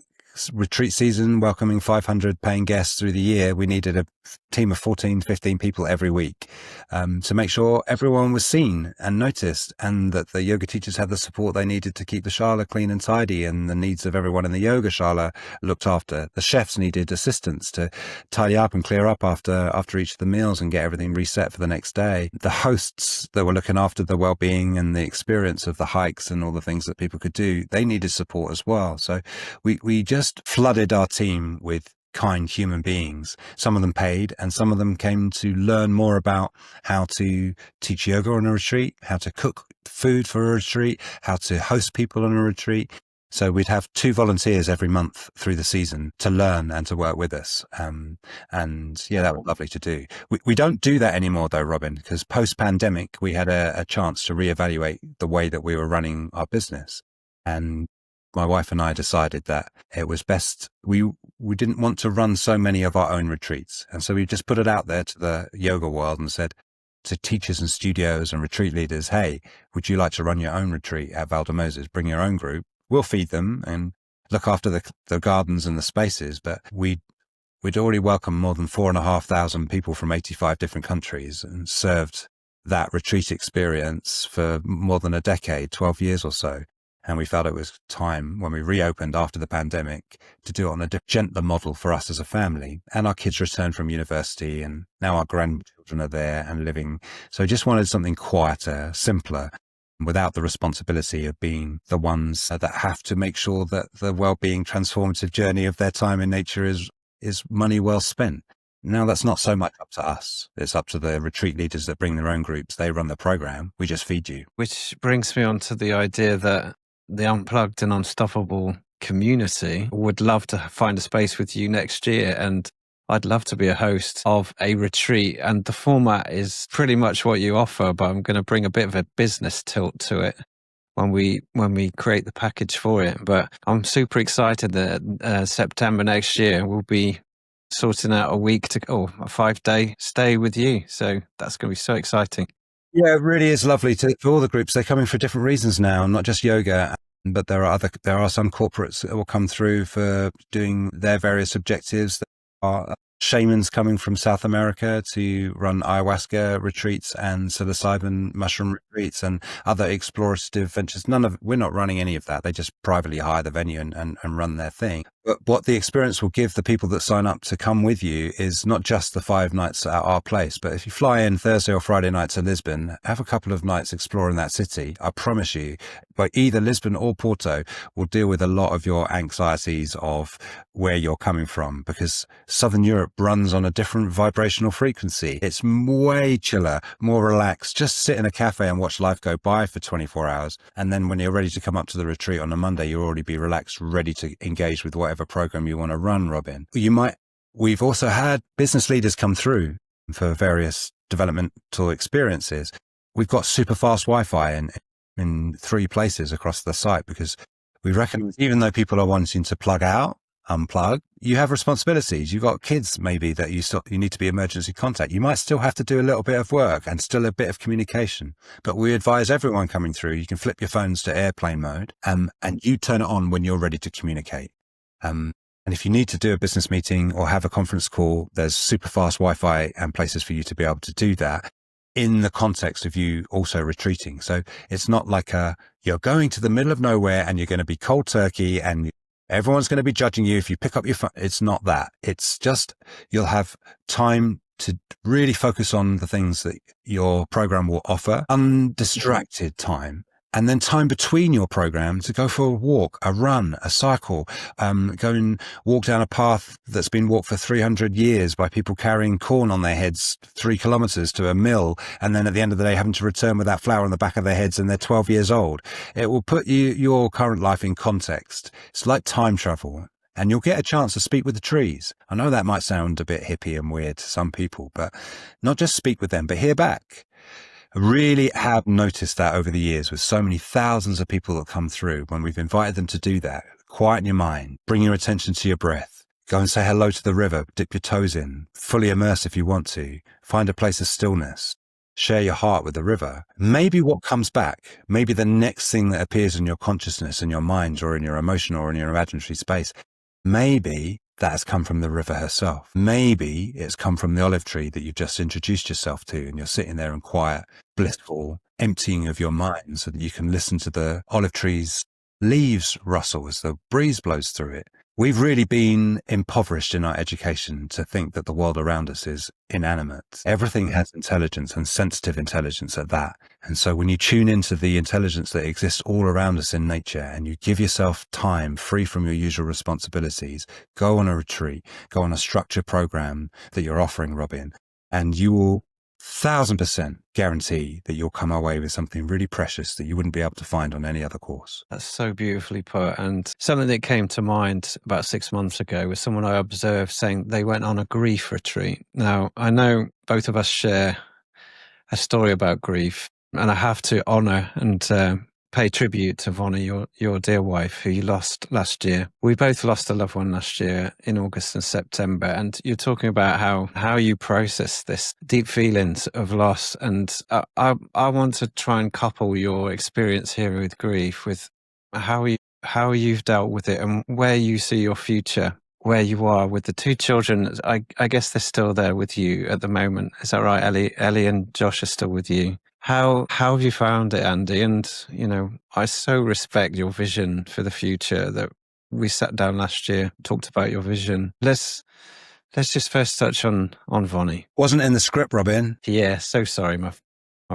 retreat season, welcoming 500 paying guests through the year. We needed a team of 14, 15 people every week to make sure everyone was seen and noticed, and that the yoga teachers had the support they needed to keep the shala clean and tidy, and the needs of everyone in the yoga shala looked after. The chefs needed assistance to tidy up and clear up after each of the meals and get everything reset for the next day. The hosts that were looking after the well-being and the experience of the hikes and all the things that people could do, they needed support as well. So we just flooded our team with kind human beings. Some of them paid, and some of them came to learn more about how to teach yoga on a retreat, how to cook food for a retreat, how to host people on a retreat. So we'd have 2 volunteers every month through the season to learn and to work with us. And that was lovely to do. We don't do that anymore though, Robin, because post-pandemic, we had a chance to reevaluate the way that we were running our business. And my wife and I decided that it was best. We we didn't want to run so many of our own retreats. And so we just put it out there to the yoga world and said to teachers and studios and retreat leaders, hey, would you like to run your own retreat at Val Moses? Bring your own group. We'll feed them and look after the gardens and the spaces. But we'd already welcomed more than 4,500 people from 85 different countries and served that retreat experience for more than a decade, 12 years or so. And we felt it was time when we reopened after the pandemic to do it on a gentler model for us as a family. And our kids returned from university and now our grandchildren are there and living. So I just wanted something quieter, simpler, without the responsibility of being the ones that have to make sure that the well-being transformative journey of their time in nature is money well spent. Now that's not so much up to us. It's up to the retreat leaders that bring their own groups. They run the program. We just feed you. Which brings me on to the idea that the Unplugged and Unstoppable community would love to find a space with you next year. And I'd love to be a host of a retreat. And the format is pretty much what you offer, but I'm going to bring a bit of a business tilt to it when we create the package for it. But I'm super excited that September next year we'll be sorting out a 5-day stay with you. So that's going to be so exciting. Yeah, it really is lovely for all the groups. They're coming for different reasons now, not just yoga, but there are some corporates that will come through for doing their various objectives. There are shamans coming from South America to run ayahuasca retreats and psilocybin mushroom retreats and other explorative ventures. We're not running any of that. They just privately hire the venue and run their thing. But what the experience will give the people that sign up to come with you is not just the 5 nights at our place, but if you fly in Thursday or Friday night to Lisbon, have a couple of nights exploring that city. I promise you, by either Lisbon or Porto will deal with a lot of your anxieties of where you're coming from, because Southern Europe runs on a different vibrational frequency. It's way chiller, more relaxed. Just sit in a cafe and watch life go by for 24 hours. And then when you're ready to come up to the retreat on a Monday, you'll already be relaxed, ready to engage with whatever program you want to run, Robin. We've also had business leaders come through for various developmental experiences. We've got super fast Wi-Fi in 3 places across the site, because we reckon even though people are wanting to unplug, you have responsibilities. You've got kids maybe that you need to be emergency contact. You might still have to do a little bit of work and still a bit of communication. But we advise everyone coming through, you can flip your phones to airplane mode and you turn it on when you're ready to communicate. And if you need to do a business meeting or have a conference call, there's super fast Wi-Fi and places for you to be able to do that in the context of you also retreating. So it's not like you're going to the middle of nowhere and you're going to be cold turkey and everyone's going to be judging you if you pick up your phone. It's not that. It's just you'll have time to really focus on the things that your program will offer, undistracted time. And then time between your program to go for a walk, a run, a cycle, go and walk down a path that's been walked for 300 years by people carrying corn on their heads 3 kilometers to a mill. And then at the end of the day, having to return with that flour on the back of their heads and they're 12 years old. It will put your current life in context. It's like time travel. And you'll get a chance to speak with the trees. I know that might sound a bit hippie and weird to some people, but not just speak with them, but hear back. I really have noticed that over the years with so many thousands of people that come through when we've invited them to do that. Quieten your mind, bring your attention to your breath, go and say hello to the river, dip your toes in, fully immerse if you want to, find a place of stillness, share your heart with the river. Maybe what comes back, maybe the next thing that appears in your consciousness, in your mind or in your emotion or in your imaginary space, maybe that has come from the river herself. Maybe it's come from the olive tree that you've just introduced yourself to and you're sitting there in quiet, blissful emptying of your mind so that you can listen to the olive tree's leaves rustle as the breeze blows through it. We've really been impoverished in our education to think that the world around us is inanimate. Everything has intelligence and sensitive intelligence at that. And so when you tune into the intelligence that exists all around us in nature and you give yourself time free from your usual responsibilities, go on a retreat, go on a structured program that you're offering, Robin, and you will 1,000% guarantee that you'll come away with something really precious that you wouldn't be able to find on any other course. That's so beautifully put. And something that came to mind about 6 months ago was someone I observed saying they went on a grief retreat. Now, I know both of us share a story about grief, and I have to honor and pay tribute to Voni, your dear wife, who you lost last year. We both lost a loved one last year in August and September, and you're talking about how you process this deep feelings of loss. And I want to try and couple your experience here with grief with how you've dealt with it and where you see your future, where you are with the two children. I guess they're still there with you at the moment. Is that right, Ellie? Ellie and Josh are still with you. How have you found it, Andy? And, I so respect your vision for the future that we sat down last year, talked about your vision. Let's just first touch on Voni. Wasn't in the script, Robin. Yeah, so sorry, my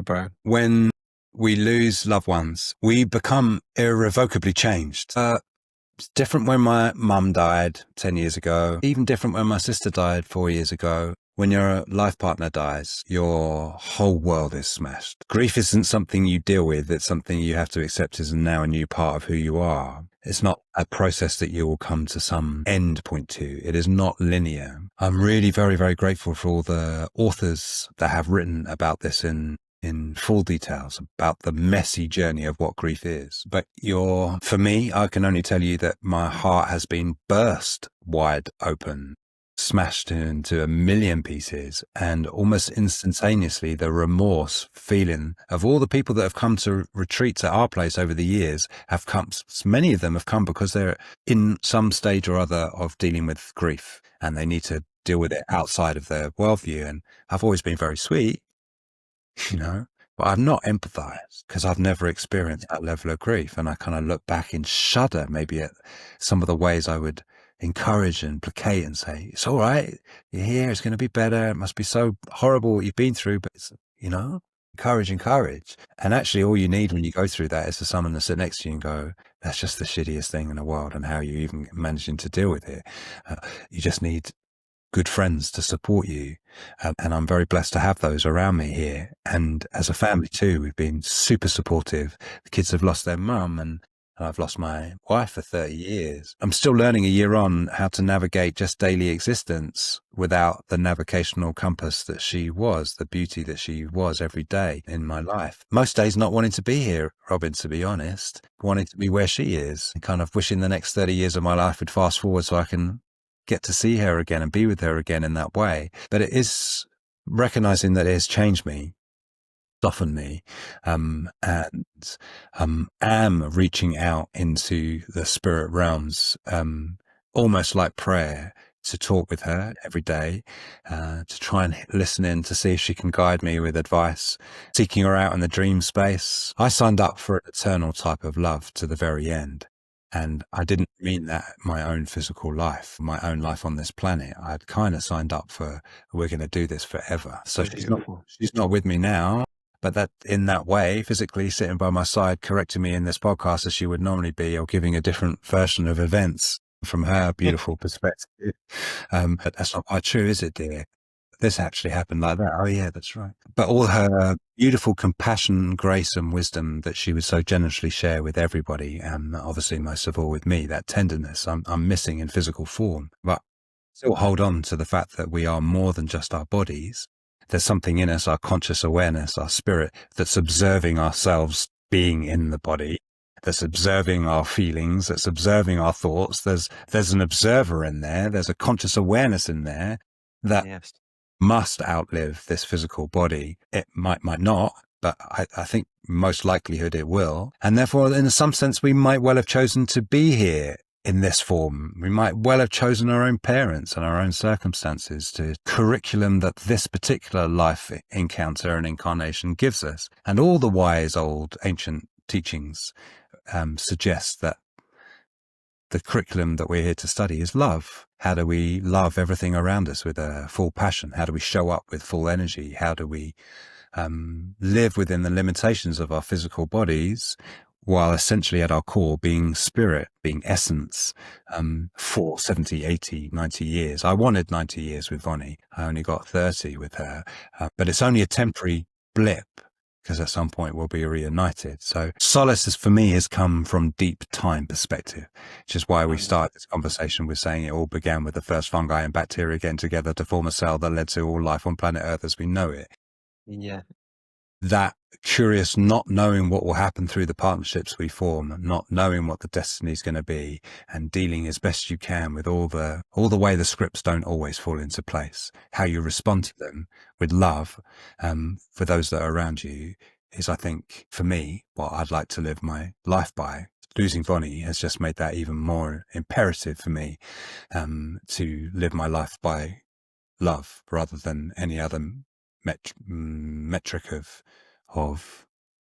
bro. When we lose loved ones, we become irrevocably changed. It's different when my mum died 10 years ago, even different when my sister died 4 years ago. When your life partner dies, your whole world is smashed. Grief isn't something you deal with. It's something you have to accept as now a new part of who you are. It's not a process that you will come to some end point to. It is not linear. I'm really very, very grateful for all the authors that have written about this in full details about the messy journey of what grief is. But for me, I can only tell you that my heart has been burst wide open, smashed into a million pieces, and almost instantaneously the remorse feeling of all the people that have come to retreats at our place over the years have come. Many of them have come because they're in some stage or other of dealing with grief and they need to deal with it outside of their worldview. And I've always been very sweet, but I've not empathized because I've never experienced that level of grief. And I kind of look back and shudder maybe at some of the ways I would encourage and placate and say, it's all right. You're here. It's going to be better. It must be so horrible what you've been through, but it's, encourage. And actually all you need when you go through that is for someone to sit next to you and go, that's just the shittiest thing in the world. And how are you even managing to deal with it? You just need good friends to support you. And I'm very blessed to have those around me here. And as a family too, we've been super supportive. The kids have lost their mum and I've lost my wife for 30 years. I'm still learning a year on how to navigate just daily existence without the navigational compass that she was, the beauty that she was every day in my life. Most days not wanting to be here, Robin, to be honest, wanting to be where she is and kind of wishing the next 30 years of my life would fast forward so I can get to see her again and be with her again in that way. But it is recognizing that it has changed me, softened me, and am reaching out into the spirit realms, almost like prayer, to talk with her every day, to try and listen in to see if she can guide me with advice, seeking her out in the dream space. I signed up for an eternal type of love to the very end. And I didn't mean that my own physical life, my own life on this planet. I'd kind of signed up for, we're going to do this forever. So she's not with me now, but that in that way, physically sitting by my side, correcting me in this podcast as she would normally be, or giving a different version of events from her beautiful perspective. But that's not quite true, is it, dear? This actually happened like that. Oh yeah, that's right. But all her beautiful compassion, grace and wisdom that she would so generously share with everybody, and obviously most of all with me, that tenderness I'm missing in physical form. But still hold on to the fact that we are more than just our bodies. There's something in us, our conscious awareness, our spirit, that's observing ourselves being in the body, that's observing our feelings, that's observing our thoughts. There's an observer in there. There's a conscious awareness in there that must outlive this physical body. It might not, but I think most likelihood it will. And therefore, in some sense, we might well have chosen to be here in this form. We might well have chosen our own parents and our own circumstances to curriculum that this particular life encounter and incarnation gives us. And all the wise old ancient teachings suggest that the curriculum that we're here to study is love. How do we love everything around us with a full passion? How do we show up with full energy? How do we live within the limitations of our physical bodies while essentially at our core being spirit, being essence, for 70, 80, 90 years. I wanted 90 years with Voni. I only got 30 with her, but it's only a temporary blip because at some point we'll be reunited. So solace for me has come from deep time perspective, which is why we started this conversation with saying it all began with the first fungi and bacteria getting together to form a cell that led to all life on planet Earth as we know it. Yeah. that curious, not knowing what will happen through the partnerships we form, not knowing what the destiny is going to be, and dealing as best you can with all the way the scripts don't always fall into place. How you respond to them with love, for those that are around you, is, I think, for me, what I'd like to live my life by. Losing Voni has just made that even more imperative for me, to live my life by love rather than any other metric of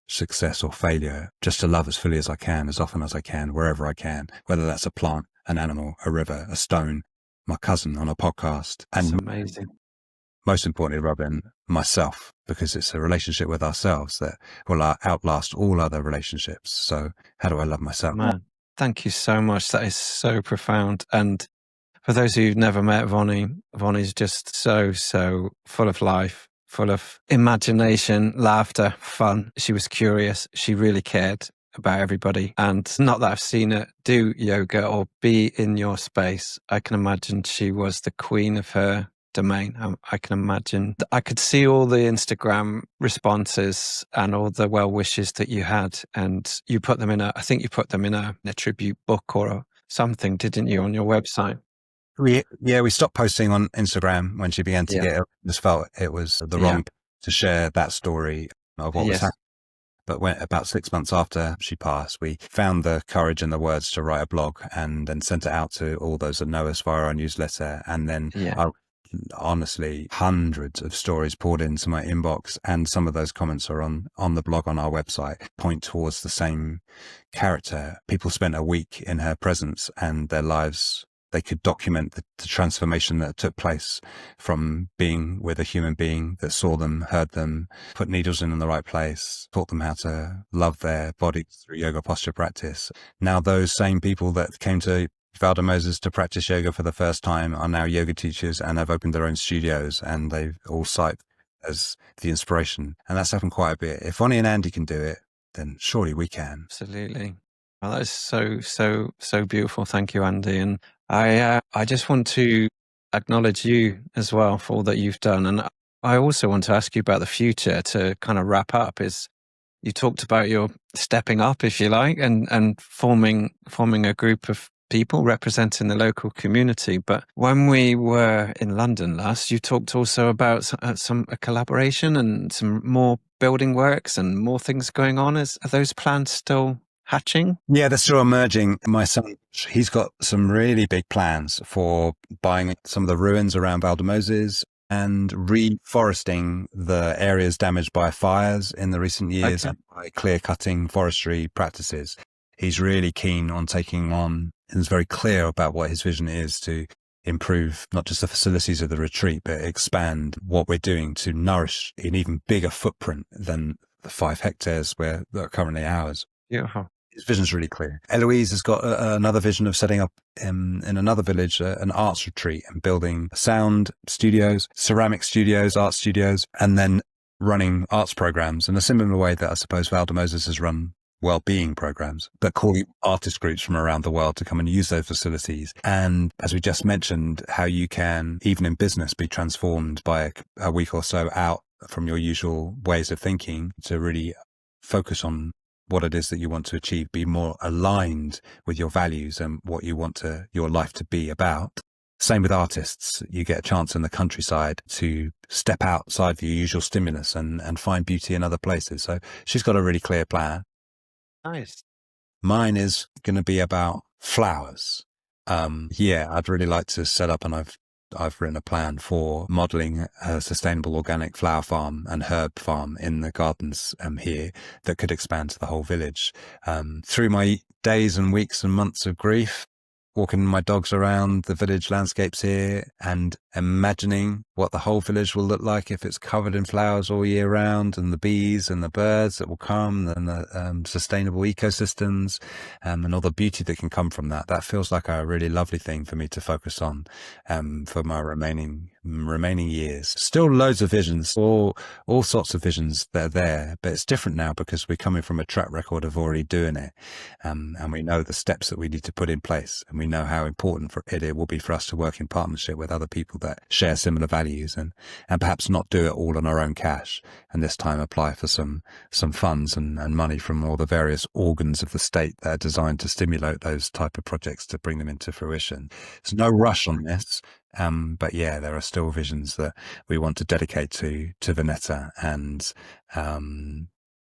success or failure. Just to love as fully as I can, as often as I can, wherever I can, whether that's a plant, an animal, a river, a stone, my cousin on a podcast, That's and amazing. most importantly, Robin, myself, because it's a relationship with ourselves that will outlast all other relationships. So how do I love myself? Man, thank you so much. That is so profound. And for those who've never met Voni, Voni's just so full of life, full of imagination, laughter, fun. She was curious. She really cared about everybody. And not that I've seen her do yoga or be in your space, I can imagine she was the queen of her domain. I can imagine. I could see all the Instagram responses and all the well wishes that you had, and you put them in I think you put them in a tribute book or something, didn't you, on your website? We stopped posting on Instagram when she began to get ill. Just felt it was the wrong to share that story of what was happening. But when about 6 months after she passed, we found the courage and the words to write a blog and then sent it out to all those that know us via our newsletter. And then honestly, hundreds of stories poured into my inbox, and some of those comments are on the blog on our website, point towards the same character. People spent a week in her presence, and their lives, they could document the transformation that took place from being with a human being that saw them, heard them, put needles in the right place, taught them how to love their bodies through yoga posture practice. Now those same people that came to Vale to practice yoga for the first time are now yoga teachers and have opened their own studios, and they all cite as the inspiration. And that's happened quite a bit. If Voni and Andy can do it, then surely we can. Absolutely. Well, that is so beautiful. Thank you, Andy. And I just want to acknowledge you as well for all that you've done. And I also want to ask you about the future to kind of wrap up. Is you talked about your stepping up, if you like, and forming a group of people representing the local community. But when we were in London last, you talked also about a collaboration and some more building works and more things going on. Are those plans still hatching? Yeah, they're still emerging. My son, he's got some really big plans for buying some of the ruins around Vale and reforesting the areas damaged by fires in the recent years and by clear-cutting forestry practices. He's really keen on taking on, and is very clear about what his vision is, to improve not just the facilities of the retreat, but expand what we're doing to nourish an even bigger footprint than the 5 hectares that are currently ours. Beautiful. His vision's really clear. Eloise has got another vision of setting up in another village an arts retreat and building sound studios, ceramic studios, art studios, and then running arts programs in a similar way that I suppose Vale has run well-being programs, but calling artist groups from around the world to come and use those facilities. And as we just mentioned, how you can, even in business, be transformed by a week or so out from your usual ways of thinking to really focus on what it is that you want to achieve, be more aligned with your values and what you want your life to be about. Same with artists. You get a chance in the countryside to step outside the usual stimulus and find beauty in other places. So she's got a really clear plan. Nice. Mine is going to be about flowers. I'd really like to set up, and I've written a plan for modeling a sustainable organic flower farm and herb farm in the gardens here that could expand to the whole village. Through my days and weeks and months of grief, walking my dogs around the village landscapes here and imagining what the whole village will look like if it's covered in flowers all year round, and the bees and the birds that will come, and the sustainable ecosystems and all the beauty that can come from that. That feels like a really lovely thing for me to focus on for my remaining remaining years. Still loads of visions, all sorts of visions that are there, but it's different now because we're coming from a track record of already doing it. And we know the steps that we need to put in place, and we know how important it will be for us to work in partnership with other people that share similar values, and perhaps not do it all on our own cash, and this time apply for some funds and money from all the various organs of the state that are designed to stimulate those type of projects to bring them into fruition. There's no rush on this. But yeah, there are still visions that we want to dedicate to Veneta, and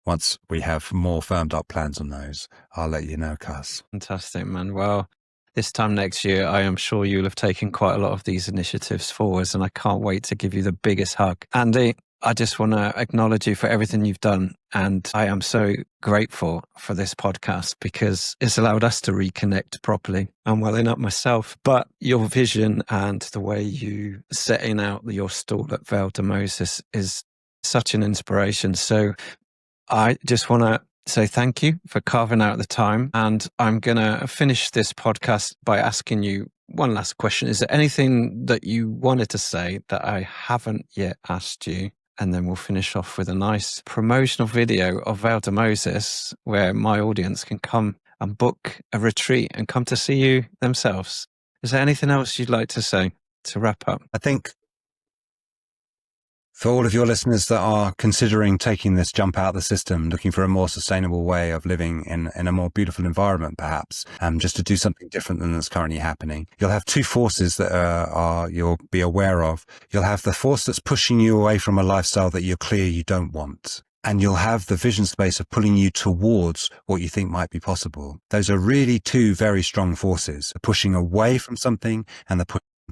once we have more firmed up plans on those, I'll let you know, Cuz. Fantastic, man. Well, this time next year, I am sure you'll have taken quite a lot of these initiatives forwards, and I can't wait to give you the biggest hug. Andy, I just want to acknowledge you for everything you've done. And I am so grateful for this podcast because it's allowed us to reconnect properly. I'm welling up myself, but your vision and the way you setting out your stall at Vale de Moses is such an inspiration. So I just want to say thank you for carving out the time. And I'm going to finish this podcast by asking you one last question. Is there anything that you wanted to say that I haven't yet asked you? And then we'll finish off with a nice promotional video of Vale de Moses where my audience can come and book a retreat and come to see you themselves. Is there anything else you'd like to say to wrap up? I think for all of your listeners that are considering taking this jump out of the system, looking for a more sustainable way of living in a more beautiful environment, perhaps, just to do something different than that's currently happening, you'll have two forces that you'll be aware of. You'll have the force that's pushing you away from a lifestyle that you're clear you don't want. And you'll have the vision space of pulling you towards what you think might be possible. Those are really two very strong forces, pushing away from something and the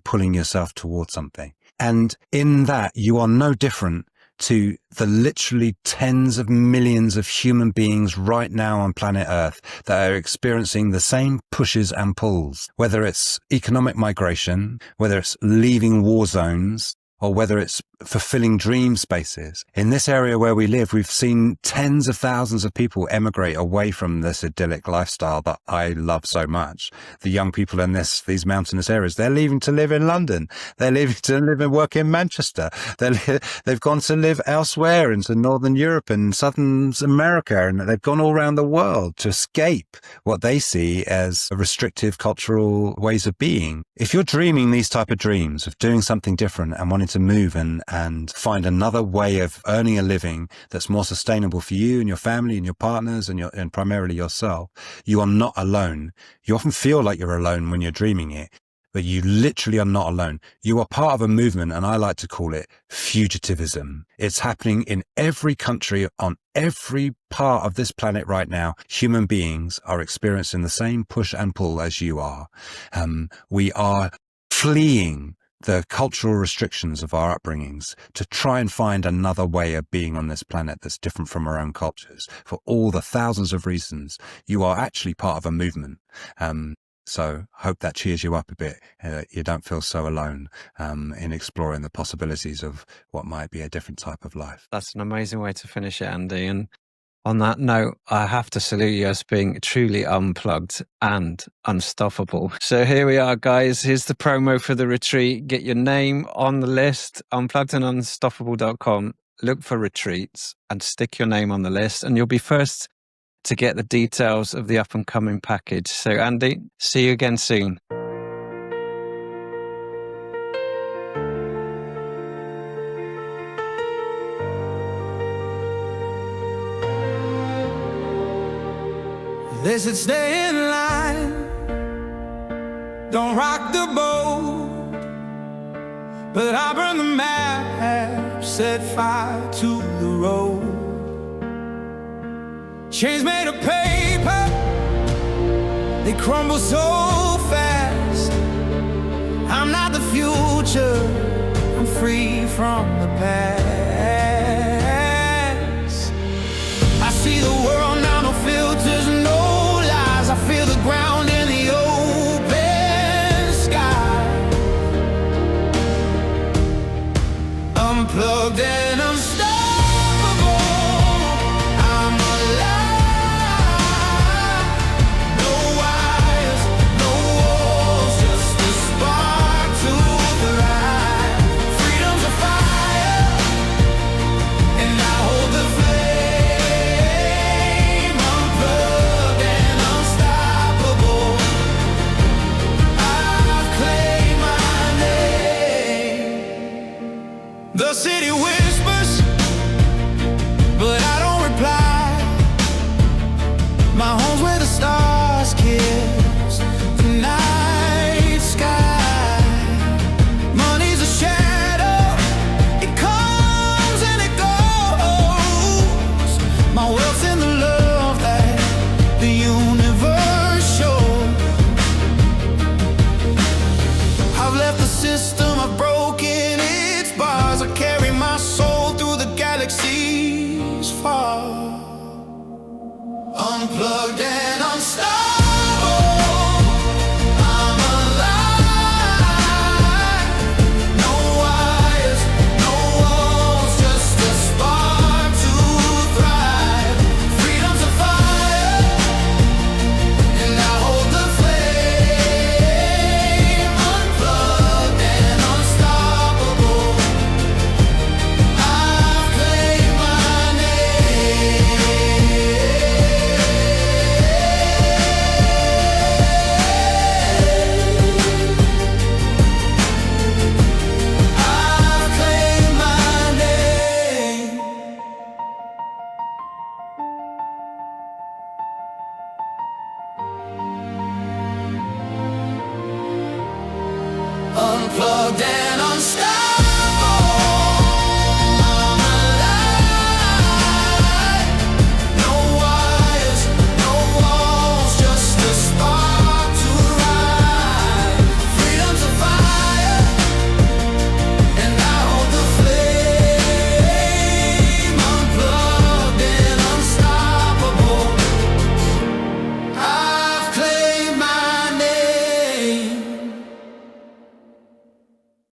pulling yourself towards something. And in that, you are no different to the literally tens of millions of human beings right now on planet Earth that are experiencing the same pushes and pulls, whether it's economic migration, whether it's leaving war zones, or whether it's fulfilling dream spaces. In this area where we live, we've seen tens of thousands of people emigrate away from this idyllic lifestyle that I love so much. The young people in these mountainous areas, they're leaving to live in London. They're leaving to live and work in Manchester. They've gone to live elsewhere into Northern Europe and Southern America, and they've gone all around the world to escape what they see as restrictive cultural ways of being. If you're dreaming these type of dreams of doing something different and wanting to move and find another way of earning a living that's more sustainable for you and your family and your partners and primarily yourself, you are not alone. You often feel like you're alone when you're dreaming it, but you literally are not alone. You are part of a movement, and I like to call it fugitivism. It's happening in every country, on every part of this planet right now. Human beings are experiencing the same push and pull as you are. We are fleeing the cultural restrictions of our upbringings to try and find another way of being on this planet that's different from our own cultures. For all the thousands of reasons, you are actually part of a movement. So hope that cheers you up a bit. You don't feel so alone in exploring the possibilities of what might be a different type of life. That's an amazing way to finish it, Andy. And on that note, I have to salute you as being truly unplugged and unstoppable. So here we are, guys. Here's the promo for the retreat. Get your name on the list, unpluggedandunstoppable.com. Look for retreats and stick your name on the list, and you'll be first to get the details of the up and coming package. So Andy, see you again soon. They said stay in line, don't rock the boat, but I burned the map, set fire to the road. Chains made of paper, they crumble so fast. I'm not the future, I'm free from the past. I see the world now, no filters, no lies. I feel the ground in the open sky. Unplugged and unstoppable, I'm alive. No wires, no walls, just a spark to thrive. The city winds